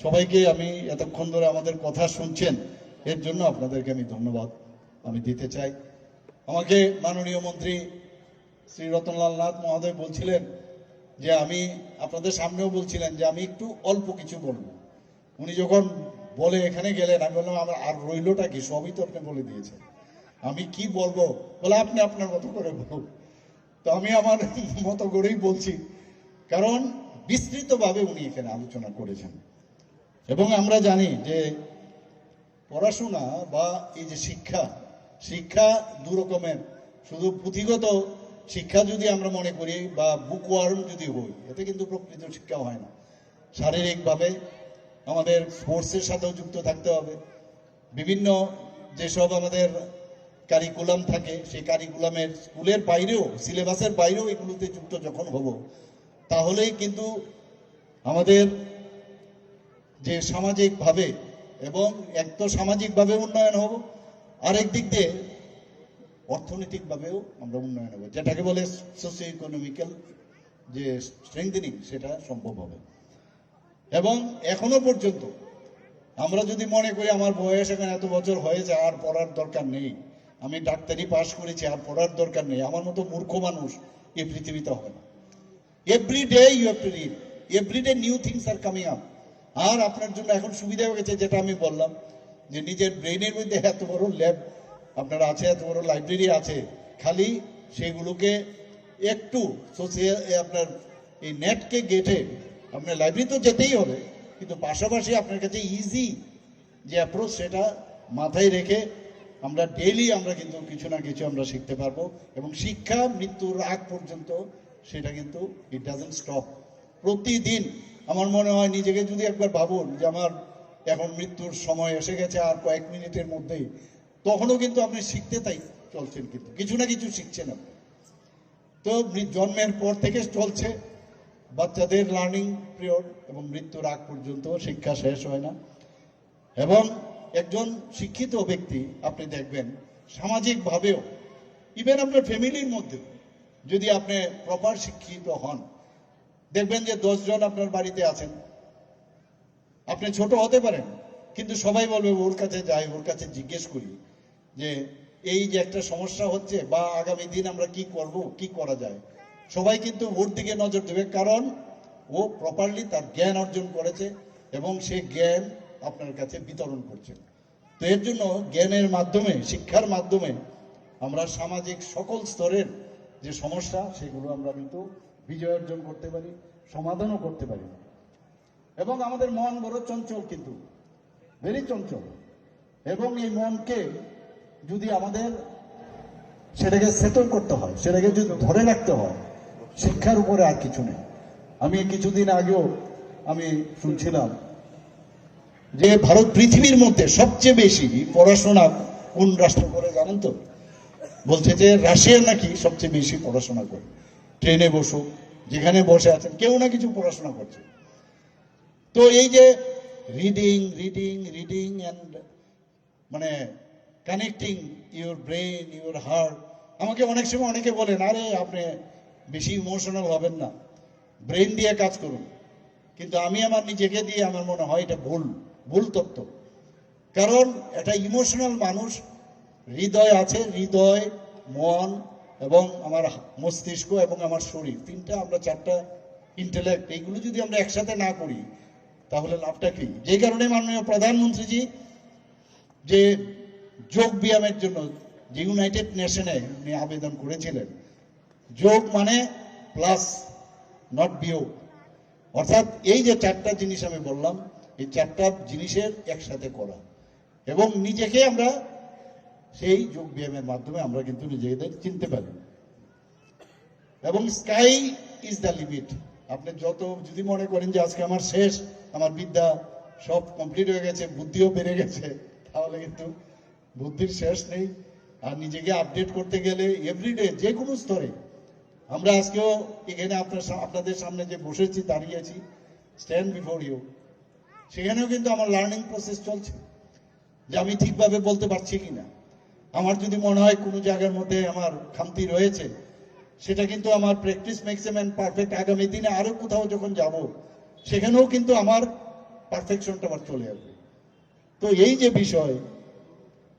সবাইকে আমি এতক্ষণ ধরে আমাদের কথা শুনছেন এর জন্য আপনাদেরকে আমি ধন্যবাদ আমি দিতে চাই। আমাকে মাননীয় মন্ত্রী শ্রী রতনলাল নাথ মহোদয় বলছিলেন যে আমি আপনাদের সামনেও বলছিলেন যে আমি একটু অল্প কিছু বলবো। উনি যখন বলে এখানে গেলেন, আমি বললাম আমার আর রইলটা কি, সবই তো আপনি বলে দিয়েছেন, আমি কি বলবো? বলে আপনি আপনার মতো করে বলুন। তো আমি আমার মতো করেই বলছি, কারণ বিস্তৃতভাবে উনি এখানে আলোচনা করেছেন। এবং আমরা জানি যে পড়াশোনা বা এই যে শিক্ষা দু রকমের। শুধু পুঁথিগত শিক্ষা যদি আমরা মনে করি বা বুকওয়ার্ম যদি হই, এতে কিন্তু প্রকৃত শিক্ষা হয় না। শারীরিকভাবে আমাদের স্পোর্টসের সাথেও যুক্ত থাকতে হবে। বিভিন্ন যেসব আমাদের কারিকুলাম থাকে, সেই কারিকুলামের স্কুলের বাইরেও, সিলেবাসের বাইরেও এগুলোতে যুক্ত যখন হব, তাহলেই কিন্তু আমাদের যে সামাজিকভাবে, এবং এক তো সামাজিকভাবে উন্নয়ন হব, আরেক দিক দিয়ে অর্থনৈতিকভাবেও আমরা উন্নয়ন হব, যেটাকে বলে সোশিও ইকোনমিক্যাল যে স্ট্রেংথেনিং, সেটা সম্ভব হবে। এবং এখনো পর্যন্ত আমরা যদি মনে করি আমার বয়স এখন এত বছর হয়েছে আর পড়ার দরকার নেই, আমি ডাক্তারি পাশ করেছি আর পড়ার দরকার নেই, আমার মতো মূর্খ মানুষ এই পৃথিবীতে হবে না। Every day you have to read, every day new things are coming up. আর আপনার জন্য এখন সুবিধা হয়ে গেছে, যেটা আমি বললাম, যে নিজের ব্রেনের মধ্যে এত বড় ল্যাব আপনার আছে, এত বড় লাইব্রেরি আছে, খালি সেগুলোকে একটু সোশিয়াল আপনার এই নেটকে গেটে আপনার লাইব্রেরি তো যেতেই হবে, কিন্তু পাশাপাশি আপনার কাছে ইজি যে অ্যাপ্রোচ, সেটা মাথায় রেখে আমরা ডেইলি আমরা কিন্তু কিছু না কিছু আমরা শিখতে পারবো। এবং শিক্ষা মৃত্যুর আগ পর্যন্ত সেটা কিন্তু ইট ডাজন্ট স্টপ। প্রতিদিন আমার মনে হয় নিজেকে যদি একবার ভাবুন যে আমার এখন মৃত্যুর সময় এসে গেছে আর কয়েক মিনিটের মধ্যেই, তখনও কিন্তু আপনি শিখতে তাই চলছেন, কিন্তু কিছু না কিছু শিখছেন আপনি। তো জন্মের পর থেকে চলছে বাচ্চাদের লার্নিং পিরিয়ড, এবং মৃত্যুর আগ পর্যন্ত শিক্ষা শেষ হয় না। এবং একজন শিক্ষিত ব্যক্তি আপনি দেখবেন সামাজিকভাবেও, ইভেন আপনার ফ্যামিলির মধ্যে যদি আপনি প্রপার শিক্ষিত হন, দেখবেন যে 10 জন আপনার বাড়িতে আছেন, আপনি ছোট হতে পারেন, কিন্তু সবাই বলবে ওর কাছে যাই, ওর কাছে জিজ্ঞেস করি যে এই যে একটা সমস্যা হচ্ছে বা আগামী দিন আমরা কি করব, কি করা যায়। সবাই কিন্তু ওর দিকে নজর দেবে, কারণ ও প্রপারলি তার জ্ঞান অর্জন করেছে এবং সে জ্ঞান আপনার কাছে বিতরণ করছে। তো এর জন্য জ্ঞানের মাধ্যমে, শিক্ষার মাধ্যমে আমরা সামাজিক সকল স্তরের যে সমস্যা, সেগুলো আমরা কিন্তু বিজয় অর্জন করতে পারি, সমাধানও করতে পারি। এবং আমাদের মন বড় চঞ্চল, কিন্তু ভেরি চঞ্চল, এবং এই মনকে যদি আমাদের সেটাকে সেটল করতে হয়, সেটাকে যদি ধরে রাখতে হয়, শিক্ষার উপরে আর কিছু নেই। আমি কিছুদিন আগেও আমি শুনছিলাম যে ভারত পৃথিবীর মধ্যে সবচেয়ে বেশি পড়াশোনা কোন রাষ্ট্র করে জানেন তো? বলছে যে রাশিয়া নাকি সবচেয়ে বেশি পড়াশোনা করে। ট্রেনে বসুক, যেখানে বসে আছেন, কেউ না কিছু পড়াশোনা করছে। তো এই যে রিডিং রিডিং রিডিং অ্যান্ড মানে connecting your brain, your heart. আমাকে অনেক সময় অনেকে বলেন, আরে আপনি বেশি ইমোশনাল হবেন না, ব্রেন দিয়ে কাজ করুন। কিন্তু আমি আমার নিজেকে দিয়ে আমার মনে হয় এটা ভুল তত্ত্ব। কারণ একটা ইমোশনাল মানুষ, হৃদয় আছে, হৃদয়, মন এবং আমার মস্তিষ্ক এবং আমার শরীর, তিনটা, আমরা চারটা ইন্টেলেক্ট, এইগুলো যদি আমরা একসাথে না করি তাহলে লাভটা কি? যে কারণে মাননীয় প্রধানমন্ত্রীজি যে যোগ ব্যায়ামের জন্য যে ইউনাইটেড নেশনে উনি আবেদন করেছিলেন, যোগ মানে প্লাস, নট বিয়োগ। অর্থাৎ এই যে চারটা জিনিস আমি বললাম, এই চারটা জিনিসের একসাথে করা, এবং নিজেকে আমরা সেই যোগ ব্যায়ামের মাধ্যমে আমরা কিন্তু নিজেদের চিনতে পারি। এবং স্কাই ইজ দ্য লিমিট। আপনি যত যদি মনে করেন যে আজকে আমার শেষ, আমার বিদ্যা সব কমপ্লিট হয়ে গেছে, বুদ্ধিও বেড়ে গেছে, তাহলে কিন্তু বুদ্ধির শেষ নেই। আর নিজেকে আপডেট করতে গেলে এভরিডে যে কোনো স্তরে আমরা আজকেও এখানে আপনাদের সামনে যে বসেছি, দাঁড়িয়েছি, স্ট্যান্ড বিফোর ইউ, সেখানেও কিন্তু আমার লার্নিং প্রসেস চলছে, যে আমি ঠিকভাবে বলতে পারছি কিনা। আমার যদি মনে হয় কোনো জায়গার মধ্যে আমার খামতি রয়েছে, সেটা কিন্তু আমার practice makes a man perfect. আগামী দিনে আরো কোথাও যখন যাব, সেখানেও কিন্তু আমার পারফেকশনটা আবার চলে আসবে। তো এই যে বিষয়,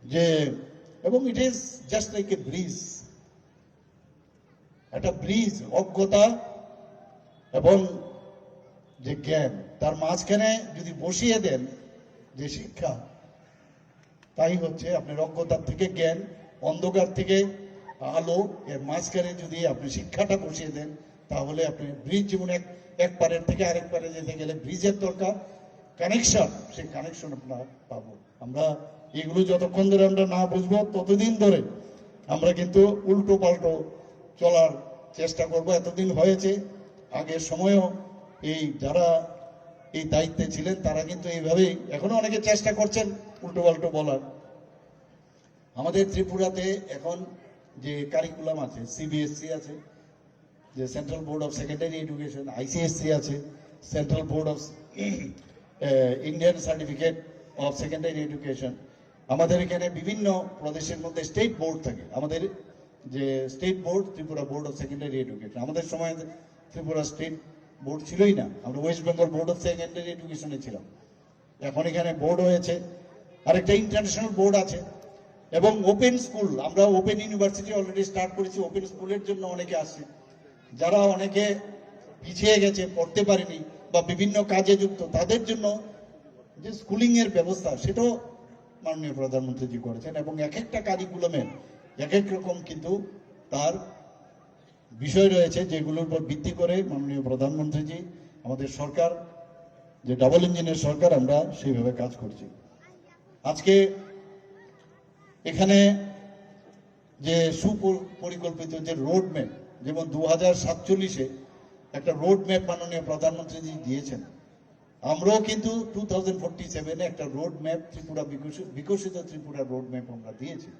যে এবং it is just like a bridge, একটা ব্রিজ, অজ্ঞতা এবং যে জ্ঞান, তার মাঝখানে যদি বসিয়ে দেন যে শিক্ষা, তাই হচ্ছে আপনার অজ্ঞতার থেকে জ্ঞান, অন্ধকার থেকে আলো, এর মাঝখানে যদি আপনি শিক্ষাটা বসিয়ে দেন, তাহলে আপনি ব্রিজ, যেমন এক পারের থেকে আরেক পারে যেতে গেলে ব্রিজের দরকার, কানেকশন, সেই কানেকশন আমরা পাবো। আমরা এগুলো যতক্ষণ ধরে আমরা না বুঝবো, ততদিন ধরে আমরা কিন্তু উল্টো পাল্টো চলার চেষ্টা করব। এতদিন হয়েছে, আগের সময়ও এই যারা এই দায়িত্বে ছিলেন তারা কিন্তু এইভাবেই এখনো অনেকে চেষ্টা করছেন উল্টো পাল্টো বলার। আমাদের ত্রিপুরাতে এখন যে কারিকুলাম আছে, সিবিএসসি আছে, যে central board of secondary education, ICSC আছে, central board of Indian certificate of secondary education. আমাদের এখানে বিভিন্ন প্রদেশের মধ্যে স্টেট বোর্ড থাকে। আমাদের যে state board, Tripura board of secondary education, আমাদের সময় ত্রিপুরা স্টেট বোর্ড ছিলই না, আমরা west Bengal board of secondary এডুকেশনে ছিলাম। এখন এখানে বোর্ড হয়েছে, আরেকটা ইন্টারন্যাশনাল বোর্ড আছে, এবং ওপেন স্কুল, আমরা ওপেন ইউনিভার্সিটি অলরেডি স্টার্ট করেছি। ওপেন স্কুলের জন্য অনেকে আসছে, যারা অনেকে পিছিয়ে গেছে, পড়তে পারেনি বা বিভিন্ন কাজে যুক্ত, তাদের জন্য যে স্কুলিং এর ব্যবস্থা, সেটাও মাননীয় প্রধানমন্ত্রীজি করেছেন। এবং এক একটা কারিকুলামের এক এক রকম কিন্তু তার বিষয় রয়েছে, যেগুলোর উপর ভিত্তি করে মাননীয় প্রধানমন্ত্রীজি, আমাদের সরকার যে ডাবল ইঞ্জিনের সরকার, আমরা সেইভাবে কাজ করছি। আজকে এখানে যে সুপরিকল্পিত যে রোড ম্যাপ, যেমন 2047-এ একটা রোড ম্যাপ মাননীয় প্রধানমন্ত্রীজি দিয়েছেন, আমরাও কিন্তু 2047-এ একটা রোড ম্যাপ, ত্রিপুরা বিকশিত ত্রিপুরা রোড ম্যাপ আমরা দিয়েছি।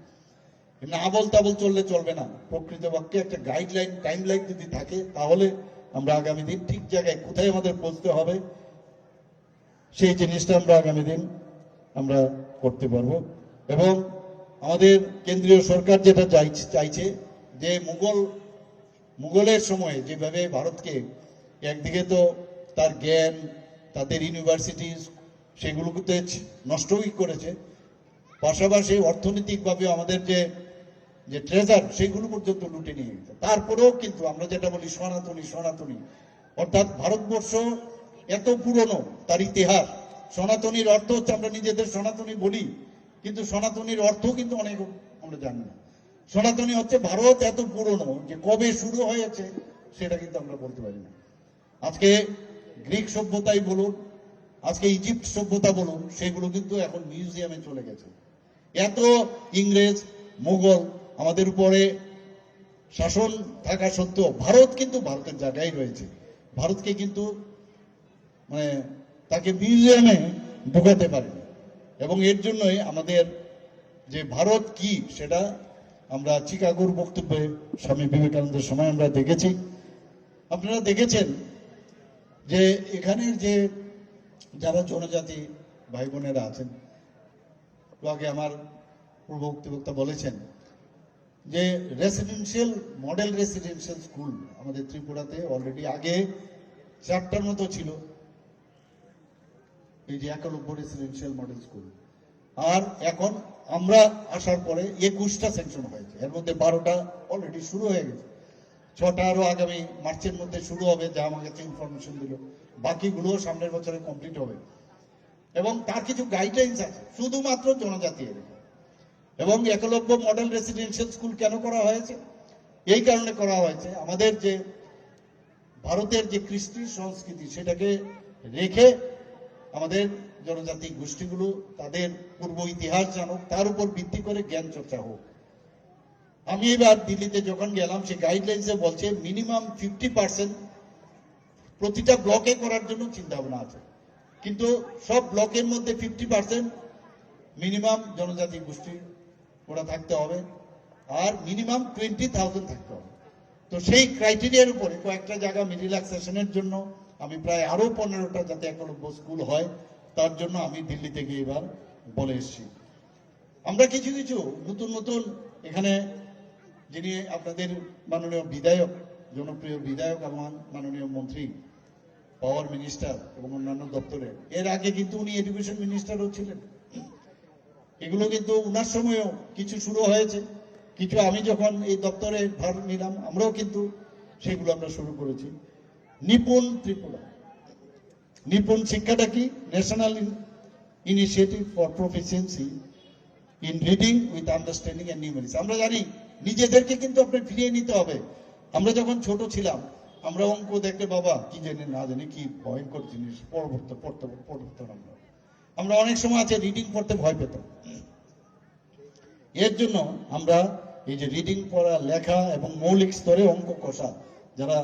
না আবল তাবল চললে চলবে না, প্রকৃতপক্ষে একটা গাইডলাইন, টাইমলাইন যদি থাকে, তাহলে আমরা আগামী দিন ঠিক জায়গায় কোথায় আমাদের পৌঁছতে হবে, সেই জিনিসটা আমরা আগামী দিন আমরা করতে পারবো। এবং আমাদের কেন্দ্রীয় সরকার যেটা চাইছে, যে মুঘলের সময় যেভাবে ভারতকে একদিকে তো তার জ্ঞান, তাদের ইউনিভার্সিটি, সেগুলোকে নষ্টই করেছে, পাশাপাশি অর্থনৈতিকভাবে আমাদের যে ট্রেজার, সেগুলো পর্যন্ত লুটে নিয়ে গেছে। তারপরেও কিন্তু আমরা যেটা বলি সনাতনী, অর্থাৎ ভারতবর্ষ এত পুরনো, তার ইতিহাস, সনাতনীর অর্থ হচ্ছে, আমরা নিজেদের সনাতনী বলি, কিন্তু সনাতনীর অর্থ কিন্তু অনেক আমরা জানি না। সনাতনী হচ্ছে ভারত এত পুরনো, যে কবে শুরু হয়েছে সেটা কিন্তু আমরা বলতে পারি না। আজকে গ্রিক সভ্যতাই বলুন, আজকে ইজিপ্ট সভ্যতা বলুন, সেগুলো কিন্তু এখন মিউজিয়ামে চলে গেছে। এত ইংরেজ, মুঘল আমাদের উপরে শাসন থাকা সত্ত্বেও ভারত কিন্তু ভারতের জায়গায় রয়েছে। ভারতকে কিন্তু মানে তাকে মিউজিয়ামে ঢোকাতে পারেনি। এবং এর জন্যই আমাদের যে ভারত কি, সেটা আমরা চিকাগোর বক্তব্যে স্বামী বিবেকানন্দের সময় আমরা দেখেছি। আপনারা দেখেছেন যে এখানের যে যারা জনজাতি ভাই বোনেরা আছেন, তো আগে আমার পূর্ববর্তী বক্তা বলেছেন যে রেসিডেন্সিয়াল, মডেল রেসিডেন্সিয়াল স্কুল আমাদের ত্রিপুরাতে অলরেডি আগে 4টার মতো ছিল, এই যে 91 রেসিডেন্সিয়াল মডেল স্কুল। আর এখন আমরা আসার পরে 21টা স্যাংশন হয়েছে, এর মধ্যে 12টা অলরেডি শুরু হয়ে গেছে, 6টা আরো আগামী মার্চের মধ্যে শুরু হবে, যা আমার কাছে ইনফরমেশন দিল। বাকিগুলো সামনের বছরে কমপ্লিট হবে। এবং তার কিছু গাইডলাইন্স আছে শুধুমাত্র জনজাতি এলাকা। এবং 91 মডেল রেসিডেন্সিয়াল স্কুল কেন করা হয়েছে? এই কারণে করা হয়েছে, আমাদের যে ভারতের যে কৃষ্টি সংস্কৃতি, সেটাকে রেখে আমাদের জনজাতি গোষ্ঠীগুলো তাদের পূর্ব ইতিহাস জানুক, তার উপর ভিত্তি করে জ্ঞান চর্চা হোক। আমি এবার দিল্লিতে যখন গেলাম, সে গাইডলাইন্সে বলছে মিনিমাম 50% প্রতিটা ব্লকে করার জন্য চিন্তা ভাবনা আছে, কিন্তু সব ব্লকের মধ্যে 50% মিনিমাম জনজাতি গোষ্ঠী ওরা থাকতে হবে, আর মিনিমাম 20,000 থাকতে হবে। তো সেই ক্রাইটেরিয়ার উপরে কয়েকটা জায়গা রিল্যাক্সেশনের জন্য আমি প্রায় আরো 15টা যাতে একলব্য স্কুল হয় তার জন্য আমি দিল্লি থেকে এবার বলে এসেছি। আমরা কিছু কিছু নতুন নতুন এখানে যিনি আপনাদের মাননীয় বিধায়ক, জনপ্রিয় বিধায়ক এবং মাননীয় মন্ত্রী, পাওয়ার মিনিস্টার এবং অন্যান্য দপ্তরে, এর আগে কিন্তু উনি এডুকেশন মিনিস্টারও ছিলেন। এগুলো কিন্তু উনার সময়ও কিছু শুরু হয়েছে, কিছু আমি যখন এই দপ্তরে ভার নিলাম আমরাও কিন্তু সেগুলো আমরা শুরু করেছি। নিপুণ ত্রিপুরা, নিপুণ শিক্ষাটা কি? National initiative for proficiency in reading with understanding and numerics. আমরা জানি নিজেদেরকে কিন্তু আপনি ফিরিয়ে নিতে হবে। আমরা যখন ছোট ছিলাম আমরা অঙ্ক দেখলে বাবা কি জানি না জানি কি ভয়ঙ্কর জিনিস, পড়তাম আমরা অনেক সময় আছে রিডিং পড়তে ভয় পেতাম। এর জন্য আমরা এই যে রিডিং পড়া, লেখা এবং মৌলিক স্তরে অঙ্ক কষা, যারা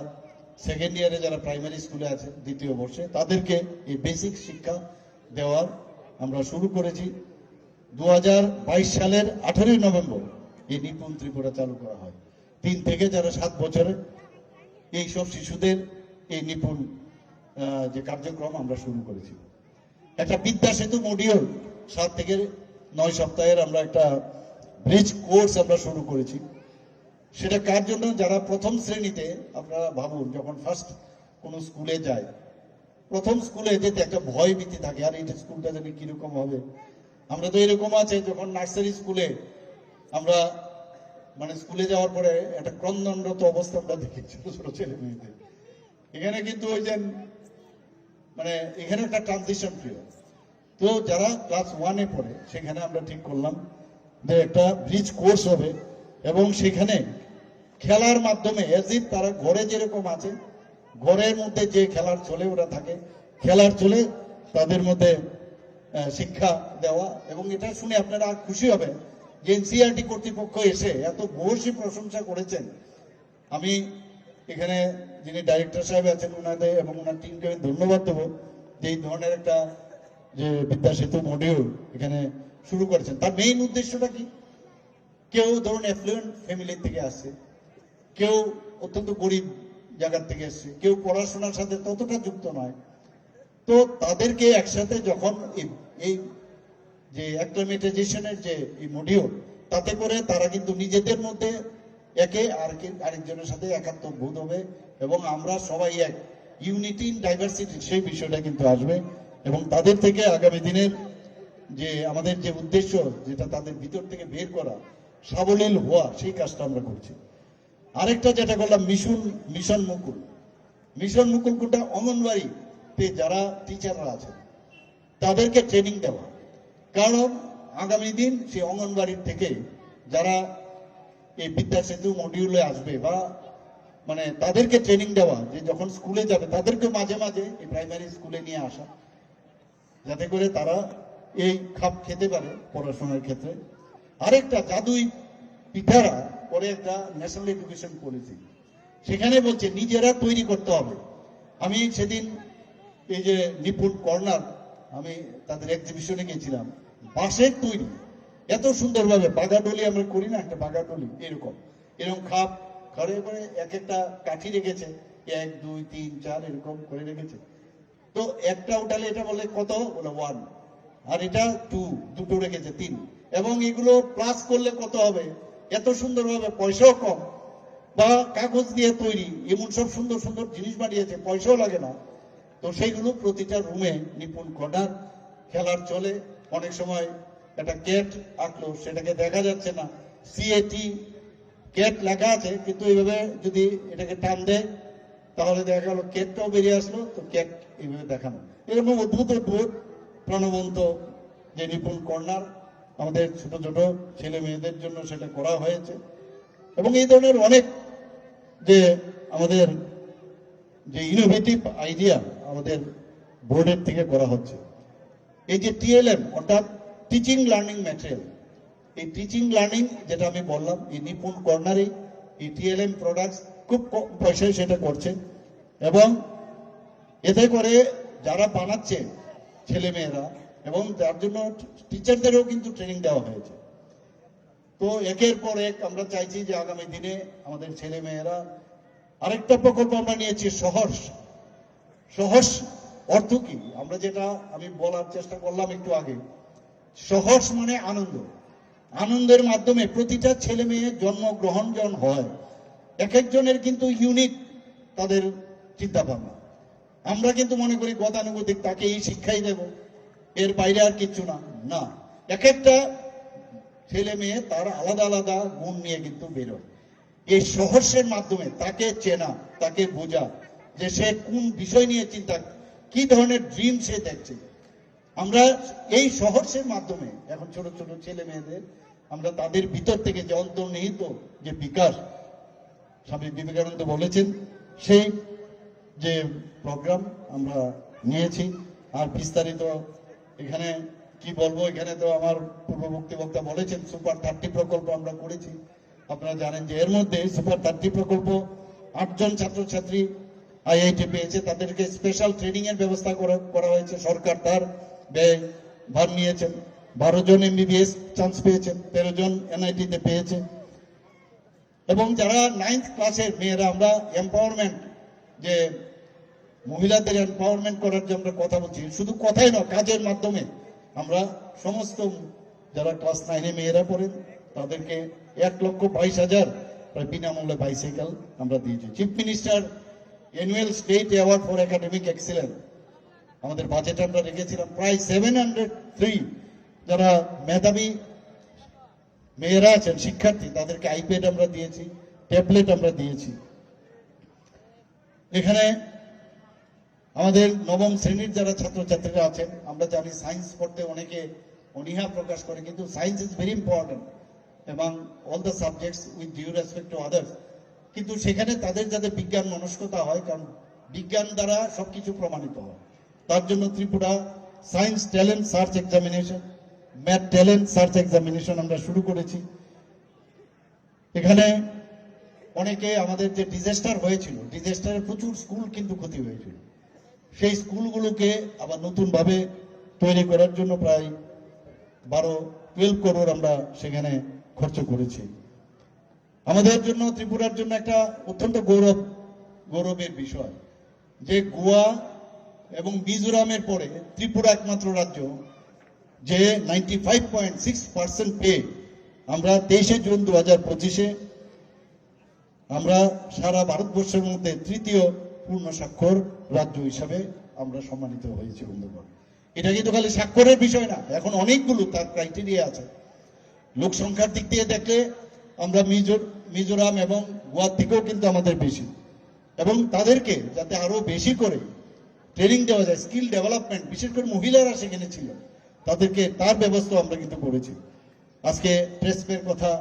সেকেন্ড ইয়ারে যারা প্রাইমারি স্কুলে আছে দ্বিতীয় বর্ষে, তাদেরকে এই বেসিক শিক্ষা দেওয়ার আমরা শুরু করেছি। 2022 সালের 18 নভেম্বর এই নিপুণ ত্রিপুরা চালু করা হয়। 3 থেকে যারা 7 বছরের এই সব শিশুদের এই নিপুণ যে কার্যক্রম আমরা শুরু করেছি। একটা বিদ্যা সেতু মডিউল 7 থেকে 9 সপ্তাহের আমরা একটা ব্রিজ কোর্স আমরা শুরু করেছি। সেটা কার জন্য? যারা প্রথম শ্রেণীতে, আপনারা ভাবুন যখন ফার্স্ট কোনো স্কুলে যায়, প্রথম স্কুলে যেতে একটা ভয় ভীতি থাকে, আর এই স্কুলটা জানি কিরকম হবে। আমরা তো এরকম আছে যখন নার্সারি স্কুলে আমরা মানে স্কুলে যাওয়ার পরে একটা ক্রন্দনরত অবস্থা আমরা দেখি ছোট ছোট ছেলে মেয়েদের। এখানে কিন্তু ওই যে মানে এখানে একটা ট্রানজিশন পিরিয়ড। তো যারা ক্লাস 1-এ পড়ে সেখানে আমরা ঠিক করলাম যে একটা ব্রিজ কোর্স হবে এবং সেখানে খেলার মাধ্যমে এজিট তারা ঘরে যেরকম আছে, ঘরের মধ্যে যে খেলার চলে ওরা থাকে, খেলার চলে তাদের মধ্যে শিক্ষা দেওয়া। এবং এটা শুনে আপনারা খুশি হবেন যে এনসিইআরটি কর্তৃপক্ষ এসে এত ভূয়সী প্রশংসা করেছেন। আমি এখানে যিনি ডাইরেক্টর সাহেব আছেন ওনাদের এবং ওনার টিমকে আমি ধন্যবাদ দেবো যে এই ধরনের একটা যে বিদ্যা সেতু মডিউল এখানে শুরু করেছেন। তার মেইন উদ্দেশ্যটা কি? কেউ ধরুন অ্যাফ্লুয়েন্ট ফ্যামিলি থেকে আসছে, কেউ অত্যন্ত গরিব জায়গার থেকে এসছে, কেউ পড়াশোনার সাথে ততটা যুক্ত নয়। তো তাদেরকে একসাথে যখন এই যে অ্যাক্লিমেটাইজেশনের যে এই মডিউল, তাতে করে তারা কিন্তু নিজেদের মধ্যে একে আরেকজনের সাথে একাত্ম বোধ হবে এবং আমরা সবাই এক, ইউনিটি ইন ডাইভার্সিটি, সেই বিষয়টা কিন্তু আসবে। এবং তাদের থেকে আগামী দিনের যে আমাদের যে উদ্দেশ্য, যেটা তাদের ভিতর থেকে বের করা, সাবলীল হওয়া, সেই কাজটা আমরা করছি। আরেকটা যেটা করলাম মিশন মুকুল। মিশন মুকুল কোনটা? অঙ্গনবাড়িতে যারা টিচাররা আছেন তাদেরকে ট্রেনিং দেওয়া। কারণ আগামী দিন সেই অঙ্গনবাড়ির থেকে যারা এই বিদ্যা সেতু মডিউলে আসবে বা মানে তাদেরকে ট্রেনিং দেওয়া, যে যখন স্কুলে যাবে তাদেরকে মাঝে মাঝে এই প্রাইমারি স্কুলে নিয়ে আসা, যাতে করে তারা এই খাপ খেতে পারে পড়াশোনার ক্ষেত্রে। আরেকটা জাদুই পিঠারা পরে একটা ন্যাশনাল এডুকেশন পলিসি, সেখানে বলছে নিজেরা তৈরি করতে হবে। আমি সেদিন এই যে নিপুণ কর্নার, আমি তাদের এক্সিবিশনে গেছিলাম, বাঁশের তৈরি এত সুন্দরভাবে, বাগাডলি আমরা করি না, একটা বাগাডলি এরকম খাপ ঘরে করে এক একটা কাঠি রেখেছে, 1 2 3 4 এরকম করে রেখেছে। তো একটা উঠালে এটা বলে কত, বলে 1, আর এটা 2, দুটো রেখেছে 3, এবং এগুলো প্লাস করলে কত হবে, এত সুন্দরভাবে, পয়সাও কম, বা কাগজ দিয়ে তৈরি, এমন সব সুন্দর সুন্দর জিনিস বানিয়েছে, পয়সাও লাগে না। তো সেইগুলো প্রতিটা রুমে নিপুণ কর্নার, খেলার চলে। অনেক সময় একটা ক্যাট আঁকলো, সেটাকে দেখা যাচ্ছে না, CAT ক্যাট লেখা আছে, কিন্তু এইভাবে যদি এটাকে টান দেয় তাহলে দেখা গেল ক্যাটটাও বেরিয়ে আসলো, তো ক্যাট এইভাবে দেখানো। এরকম অদ্ভুত অদ্ভুত প্রাণবন্ত যে নিপুণ কর্নার আমাদের ছোট ছোট ছেলে মেয়েদের জন্য সেটা করা হয়েছে। এবং এই ধরনের অনেক যে আমাদের যে ইনোভেটিভ আইডিয়া আমাদের বোর্ডের থেকে করা হচ্ছে। এই যে TLM অর্থাৎ টিচিং লার্নিং ম্যাটেরিয়াল, এই টিচিং লার্নিং যেটা আমি বললাম, এই নিপুণ কর্নারে এই TLM প্রোডাক্টস খুব কম পয়সায় সেটা করছে। এবং এতে করে যারা বানাচ্ছে ছেলে মেয়েরা, এবং তার জন্য টিচারদেরও কিন্তু ট্রেনিং দেওয়া হয়েছে। তো একের পর এক আমরা চাইছি যে আগামী দিনে আমাদের ছেলে মেয়েরা আরেকটা প্রকল্প আমরা নিয়েছি সহর্ষ। সহর্ষ অর্থ কি? আমরা যেটা আমি বলার চেষ্টা করলাম একটু আগে, সহর্ষ মানে আনন্দ। আনন্দের মাধ্যমে প্রতিটা ছেলে মেয়ে জন্মগ্রহণ যখন হয়, এক একজনের কিন্তু ইউনিক তাদের চিন্তা ভাবনা। আমরা কিন্তু মনে করি গতানুগতিক, তাকে এই শিক্ষাই দেব, এর বাইরে আর কিচ্ছু না। না, এক একটা ছেলে মেয়ে তার আলাদা আলাদা গুণ নিয়ে কিন্তু বেরোয়। এই সহর্ষের মাধ্যমে তাকে চেনা, তাকে বোঝা, যে সে কোন বিষয় নিয়ে চিন্তা, কি ধরনের ড্রিম সে দেখছে। আমরা এই সহর্ষের মাধ্যমে এখন ছোট ছোট ছেলে মেয়েদের আমরা তাদের ভিতর থেকে যে অন্তর্নিহিত যে বিকাশ স্বামী বিবেকানন্দ বলেছেন, সেই যে প্রোগ্রাম আমরা নিয়েছি। আর বিস্তারিত এখানে কি বলবো, এখানে তো আমার পূর্ববর্তী বক্তা বলেছেন সুপার 30 প্রকল্প আমরা করেছি। আপনারা জানেন যে এর মধ্যে সুপার 30 প্রকল্প 8 জন ছাত্রছাত্রী আইআইটি পেয়েছে, তাদেরকে স্পেশাল ট্রেনিং এর ব্যবস্থা করা হয়েছে। সরকার তার ব্যয় ভার নিয়েছেন। 12 জন এমবিবিএস চান্স পেয়েছেন, 13 জন এনআইটি তে পেয়েছে। এবং যারা 9th ক্লাসের মেয়েরা, আমরা এম্পাওয়ারমেন্ট, যে মহিলাদের এম্পাওয়ারমেন্ট করার যে আমরা কথা বলছি, শুধু কথাই নয়, কাজের মাধ্যমে আমরা সমস্ত যারা ক্লাস 9-এ মেয়েরা পড়েন তাদেরকে 1,22,000 প্রায় বিনামূল্যে বাইসাইকেল আমরা দিয়েছি। Chief minister annual state award for academic excellence আমাদের বাজেট আমরা রেখেছিলাম প্রায় 703 যারা মেধাবী মেয়েরা আছেন, শিক্ষার্থী, তাদেরকে আইপ্যাড আমরা দিয়েছি, ট্যাবলেট আমরা দিয়েছি। এখানে আমাদের নবম শ্রেণীর যারা ছাত্রছাত্রীরা আছেন, আমরা জানি সায়েন্স পড়তে অনেকে অনীহা প্রকাশ করে, কিন্তু সায়েন্স ইজ ভেরি ইম্পর্টেন্ট এবং all the subjects with due respect to others. কিন্তু সেখানে তাদের যাতে বিজ্ঞান মনস্কতা হয়, কারণ বিজ্ঞান দ্বারা সবকিছু প্রমাণিত হয়। তার জন্য Tripura science talent search examination, math talent search examination আমরা শুরু করেছি। এখানে অনেকে আমাদের যে ডিজাস্টার হয়েছিল, ডিজাস্টারে প্রচুর স্কুল কিন্তু ক্ষতি হয়েছিল, সেই স্কুলগুলোকে আবার নতুন ভাবে তৈরি করার জন্য প্রায় 12 করোড় আমরা সেখানে খরচ করেছি। আমাদের জন্য, ত্রিপুরার জন্য একটা অত্যন্ত গৌরবের বিষয় যে গোয়া এবং মিজোরামের পরে ত্রিপুরা একমাত্র রাজ্য যে 95.6% পেয়ে আমরা 23শে জুন 2025-এ আমরা সারা ভারতবর্ষের মধ্যে তৃতীয় পূর্ণ স্বাক্ষর রাজ্য হিসাবে আমরা সম্মানিত হয়েছি। বন্ধুগণ, এটা কিন্তু খালি স্বাক্ষরের বিষয় না, এখন অনেকগুলো তার ক্রাইটেরিয়া আছে। লোক সংখ্যার দিক দিয়ে দেখলে আমরা মিজোরাম এবং গোয়ার থেকেও কিন্তু আমাদের বেশি, এবং তাদেরকে যাতে আরো বেশি করে ট্রেনিং দেওয়া যায়, স্কিল ডেভেলপমেন্ট, বিশেষ করে মহিলারা সেখানে ছিল, তাদেরকে তার ব্যবস্থা আমরা কিন্তু করেছি। আজকে ট্রেসপের কথা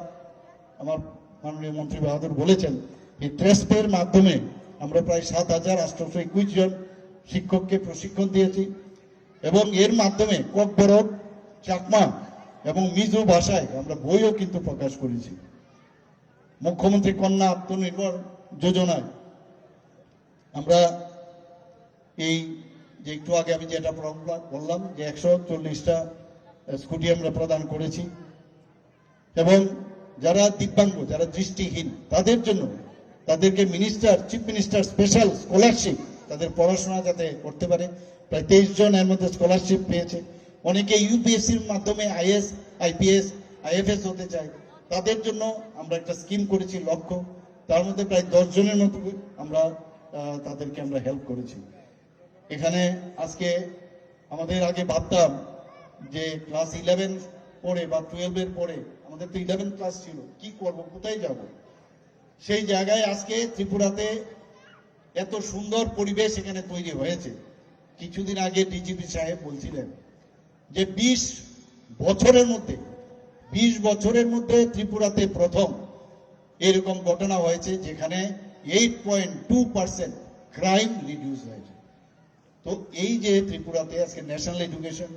আমার মাননীয় মন্ত্রী বাহাদুর বলেছেন, এই ট্রেসপের মাধ্যমে আমরা প্রায় 7,821 জন শিক্ষককে প্রশিক্ষণ দিয়েছি, এবং এর মাধ্যমে ককবরক, চাকমা এবং মিজো ভাষায় আমরা বইও কিন্তু প্রকাশ করেছি। মুখ্যমন্ত্রী কন্যা আত্মনির্ভর যোজনায় আমরা এই যে একটু আগে আমি যেটা বললাম যে 140টা স্কুটি আমরা প্রদান করেছি, এবং যারা দিব্যাঙ্গ, যারা দৃষ্টিহীন, তাদের জন্য তাদেরকে চিফ মিনিস্টার স্পেশাল স্কলারশিপ, তাদের পড়াশোনা যাতে করতে পারে, প্রায় 23 জন এর মধ্যে স্কলারশিপ পেয়েছে। অনেকে ইউপিএসসির মাধ্যমে আইএস, আইপিএস, আইএফএস হতে চায়, তাদের জন্য আমরা একটা স্কিম করেছি লক্ষ্য, তার মধ্যে প্রায় 10 জনের মতো আমরা তাদেরকে আমরা হেল্প করেছি। এখানে আজকে আমাদের আগে ভাবতাম যে ক্লাস 11 পড়ে বা 12-এর পরে, আমাদের তো 11 ক্লাস ছিল, কি করব, কোথায় যাব, সেই জায়গায় আজকে ত্রিপুরাতে এত সুন্দর পরিবেশ এখানে তৈরি হয়েছে। কিছুদিন আগে ডিজিপি সাহেব বলছিলেন যে 20 বছরের মধ্যে ত্রিপুরাতে প্রথম এরকম ঘটনা হয়েছে যেখানে 8.2% ক্রাইম রিডিউস হয়েছে। তো এই যে ত্রিপুরাতে আজকে ন্যাশনাল এডুকেশন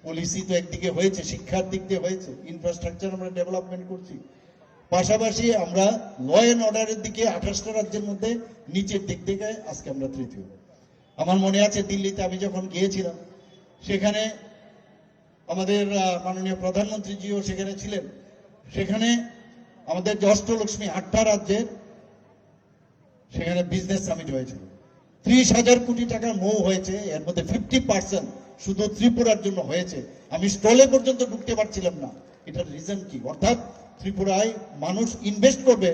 পলিসি তো একদিকে হয়েছে, শিক্ষার দিক দিয়ে হয়েছে, ইনফ্রাস্ট্রাকচার আমরা ডেভেলপমেন্ট করছি, পাশাপাশি আমরা ল অ্যান্ড অর্ডারের দিকে 28টা রাজ্যের মধ্যে নিচের দিক থেকে আজকে আমরা তৃতীয়। আমার মনে আছে দিল্লিতে আমি যখন গিয়েছিলাম, সেখানে আমাদের মাননীয় প্রধানমন্ত্রীজিও সেখানে ছিলেন, সেখানে আমাদের যে অষ্টলক্ষ্মী 8টা রাজ্যের সেখানে বিজনেস সামিট হয়েছিল। 30,000 কোটি টাকার মৌ হয়েছে, এর মধ্যে 50% শুধু ত্রিপুরার জন্য হয়েছে। আমি স্টলে পর্যন্ত ঢুকতে পারছিলাম না। এটার রিজন কি? অর্থাৎ ত্রিপুরায় মানুষ ইনভেস্ট করবে,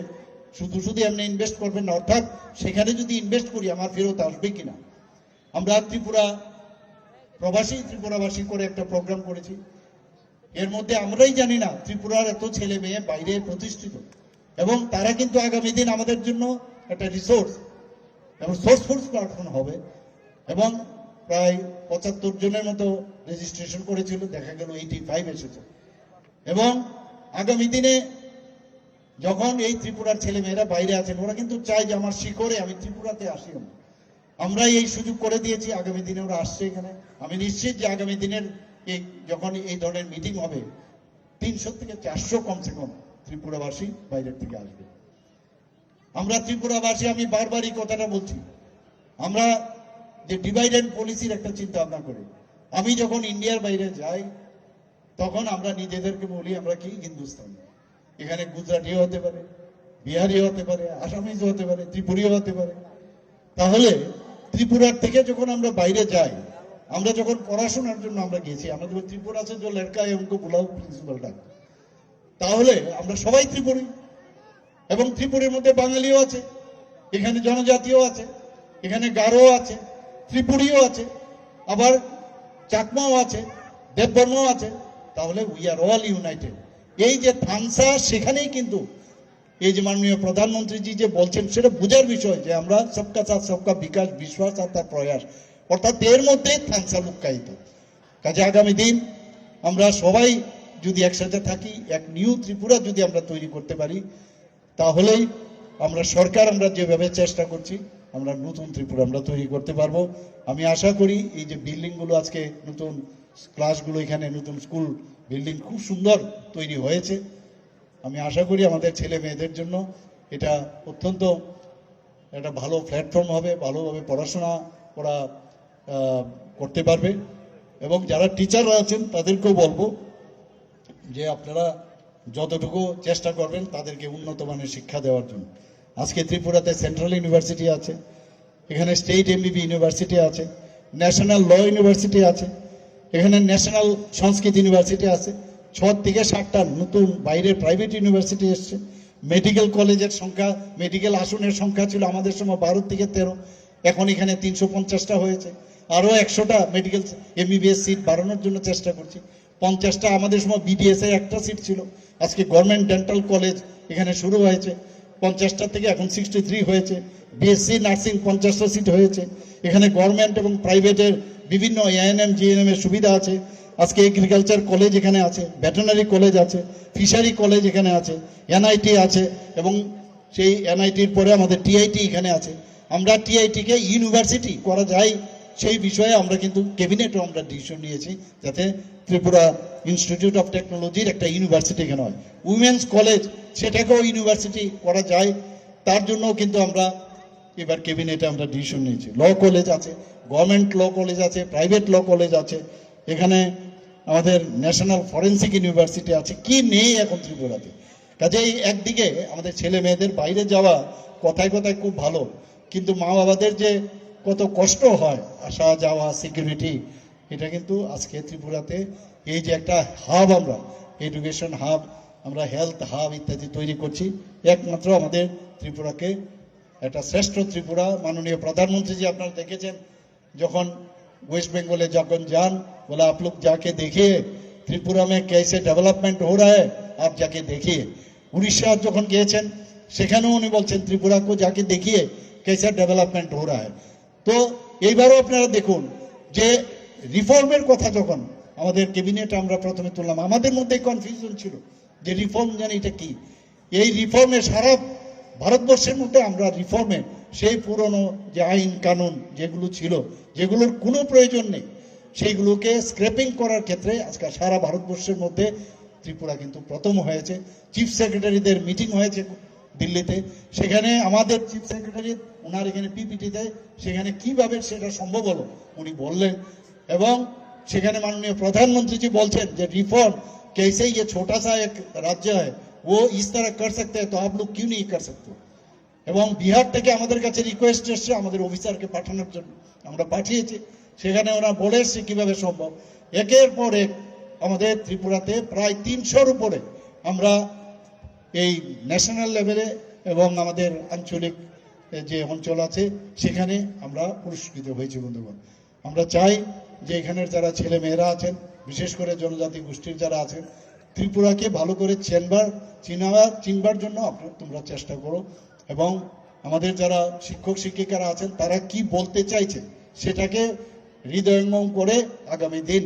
শুধু শুধু এমনি ইনভেস্ট করবেন না, অর্থাৎ সেখানে যদি ইনভেস্ট করি আমার ফেরত আসবে কিনা। আমরা ত্রিপুরা প্রবাসী ত্রিপুরাবাসী করে একটা প্রোগ্রাম করেছি। এর মধ্যে আমরাই জানি না ত্রিপুরার এত ছেলে মেয়ে বাইরে প্রতিষ্ঠিত, এবং তারা কিন্তু আগামী দিন আমাদের জন্য একটা রিসোর্স এবং সোর্সফুল প্ল্যাটফর্ম হবে। এবং প্রায় 75 জনের মতো রেজিস্ট্রেশন করেছিল, দেখা গেল 85 এসেছে। এবং আগামী দিনে যখন এই ত্রিপুরার ছেলে মেয়েরা বাইরে আছেন, ওরা কিন্তু চায় যে আমার শিকড়ে আমি ত্রিপুরাতে আসি। আমরা এই সুযোগ করে দিয়েছি, আগামী দিনে ওরা আসছে এখানে। আমি নিশ্চিত যে আগামী দিনের এই যখন এই ধরনের মিটিং হবে 300 থেকে 400 কমসে কম ত্রিপুরাবাসী বাইরের থেকে আসবে। আমরা ত্রিপুরাবাসী, আমি বারবার এই কথাটা বলছি, আমরা যে ডিভাইড অ্যান্ড পলিসির একটা চিন্তা ভাবনা করি। আমি যখন ইন্ডিয়ার বাইরে যাই তখন আমরা নিজেদেরকে বলি আমরা কি হিন্দুস্তানি। এখানে গুজরাটিও হতে পারে, বিহারিও হতে পারে, আসামিজও হতে পারে, ত্রিপুরীও হতে পারে। তাহলে ত্রিপুরার থেকে যখন আমরা বাইরে যাই, আমরা যখন পড়াশোনার জন্য আমরা গেছি, আমরা যখন ত্রিপুরা আছে যে লড়কা উনকো বুলাও প্রিন্সিপাল ডাক, তাহলে আমরা সবাই ত্রিপুরী। এবং ত্রিপুরের মধ্যে বাঙালিও আছে, এখানে জনজাতিও আছে, এখানে গারো আছে, ত্রিপুরীও আছে, আবার চাকমাও আছে, দেববর্মাও আছে। তাহলে উই আর অল ইউনাইটেড। এই যে থানসা, সেখানেই কিন্তু এই যে মাননীয় প্রধানমন্ত্রীজি যে বলছেন সেটা বোঝার বিষয় যে আমরা সবকা সাথ সবকা বিকাশ, বিশ্বাস আর তার প্রয়াস, অর্থাৎ এর মধ্যে থানসা লুক্কায়িত। কাজে আগামী দিন আমরা সবাই যদি একসাথে থাকি, এক নিউ ত্রিপুরা যদি আমরা তৈরি করতে পারি, তাহলেই আমরা সরকার আমরা যেভাবে চেষ্টা করছি আমরা নতুন ত্রিপুরা আমরা তৈরি করতে পারবো। আমি আশা করি এই যে বিল্ডিংগুলো আজকে নতুন ক্লাসগুলো, এখানে নতুন স্কুল বিল্ডিং খুব সুন্দর তৈরি হয়েছে। আমি আশা করি আমাদের ছেলে মেয়েদের জন্য এটা অত্যন্ত একটা ভালো প্ল্যাটফর্ম হবে, ভালোভাবে পড়াশোনা ওরা করতে পারবে। এবং যারা টিচাররা আছেন তাদেরকেও বলবো যে আপনারা যতটুকু চেষ্টা করবেন তাদেরকে উন্নত মানের শিক্ষা দেওয়ার জন্য। আজকে ত্রিপুরাতে সেন্ট্রাল ইউনিভার্সিটি আছে, এখানে স্টেট এমবিবি ইউনিভার্সিটি আছে, ন্যাশনাল ল ইউনিভার্সিটি আছে, এখানে ন্যাশনাল সংস্কৃত ইউনিভার্সিটি আছে, 6 থেকে 7টা নতুন বাইরের প্রাইভেট ইউনিভার্সিটি এসছে। মেডিকেল কলেজের সংখ্যা, মেডিকেল আসনের সংখ্যা ছিল আমাদের সময় 12 থেকে 13, এখন এখানে 350টা হয়েছে। আরও 100টা মেডিকেল এমবিবিএস সিট বাড়ানোর জন্য চেষ্টা করছি। 50টা, আমাদের সময় বিডিএস এর একটা সিট ছিল, আজকে গভর্নমেন্ট ডেন্টাল কলেজ এখানে শুরু হয়েছে, 50টা থেকে এখন 63 হয়েছে। বিএসসি নার্সিং 50টা সিট হয়েছে। এখানে গভর্নমেন্ট এবং প্রাইভেটের বিভিন্ন এএনএম জিএনএম এর সুবিধা আছে। আজকে এগ্রিকালচার কলেজ এখানে আছে, ভেটেরিনারি কলেজ আছে, ফিশারি কলেজ এখানে আছে, এনআইটি আছে, এবং সেই এনআইটির পরে আমাদের টিআইটি এখানে আছে। আমরা টিআইটিকে ইউনিভার্সিটি করা যায় সেই বিষয়ে আমরা কিন্তু ক্যাবিনেটও আমরা ডিসিশন নিয়েছি, যাতে ত্রিপুরা ইনস্টিটিউট অফ টেকনোলজির একটা ইউনিভার্সিটি এখানে হয়। উইমেন্স কলেজ, সেটাকেও ইউনিভার্সিটি করা যায়, তার জন্য কিন্তু আমরা এবার ক্যাবিনেটে আমরা ডিসিশন নিয়েছি। ল কলেজ আছে, গভর্নমেন্ট ল কলেজ আছে, প্রাইভেট ল কলেজ আছে, এখানে আমাদের ন্যাশনাল ফরেন্সিক ইউনিভার্সিটি আছে। কি নেই এখন ত্রিপুরাতে? কাজেই একদিকে আমাদের ছেলে মেয়েদের বাইরে যাওয়া কথায় কথায় খুব ভালো, কিন্তু মা বাবাদের যে কত কষ্ট হয় আসা যাওয়া, সিকিউরিটি, এটা কিন্তু আজকে ত্রিপুরাতে এই যে একটা হাব, আমরা এডুকেশন হাব, আমরা হেলথ হাব ইত্যাদি তৈরি করছি, একমাত্র আমাদের ত্রিপুরাকে একটা শ্রেষ্ঠ ত্রিপুরা। মাননীয় প্রধানমন্ত্রী जी আপনারা দেখেছেন যখন वेस्ट बंगाल যখন যান, बोला आप लोग जाके देखिए त्रिपुरा में कैसे डेवलपमेंट हो रहा है, आप जाके देखिए। उड़ीसा যখন গিয়েছেন সেখানেও উনি বলছেন ত্রিপুরা को जाके देखिए कैसा डेवलपमेंट हो रहा है। তো এইবারও আপনারা দেখুন যে রিফর্মের কথা যখন আমাদের ক্যাবিনেটে আমরা প্রথমে তুললাম, আমাদের মধ্যে কনফিউশন ছিল যে রিফর্ম জানি এটা কি। এই রিফর্মে সারা ভারতবর্ষের মধ্যে আমরা রিফর্মে সেই পুরনো যে আইন কানুন যেগুলো ছিল, যেগুলোর কোনো প্রয়োজন নেই, সেইগুলোকে স্ক্র্যাপিং করার ক্ষেত্রে আজকে সারা ভারতবর্ষের মধ্যে ত্রিপুরা কিন্তু প্রথম হয়েছে। চিফ সেক্রেটারিদের মিটিং হয়েছে দিল্লিতে, সেখানে আমাদের চিফ সেক্রেটারি ওনার এখানে পিপিটি দেয়, সেখানে কিভাবে সেটা সম্ভব হলো উনি বললেন। এবং সেখানে माननीय प्रधानमंत्री जी बोलছেন যে रिफॉर्म कैसे ये छोटा सा एक राज्य है वो इस तरह कर सकते हैं, तो आप लोग क्यों नहीं कर सकते। এবং বিহার থেকে আমাদের কাছে রিকোয়েস্ট এসছে আমাদের অফিসারকে পাঠানোর জন্য, আমরা পাঠিয়েছি। সেখানে ওরা বলে এসছে কীভাবে সম্ভব। একের পর এক আমাদের ত্রিপুরাতে প্রায় 300-র উপরে আমরা এই ন্যাশনাল লেভেলে এবং আমাদের আঞ্চলিক যে অঞ্চল আছে সেখানে আমরা পুরস্কৃত হয়েছি। বন্ধুগণ, আমরা চাই যে এখানের যারা ছেলে মেয়েরা আছেন, বিশেষ করে জনজাতি গোষ্ঠীর যারা আছেন, ত্রিপুরাকে ভালো করে চিনবার জন্য তোমরা চেষ্টা করো। এবং আমাদের যারা শিক্ষক শিক্ষিকারা আছেন তারা কি বলতে চাইছে সেটাকে হৃদয়ঙ্গম করে আগামী দিন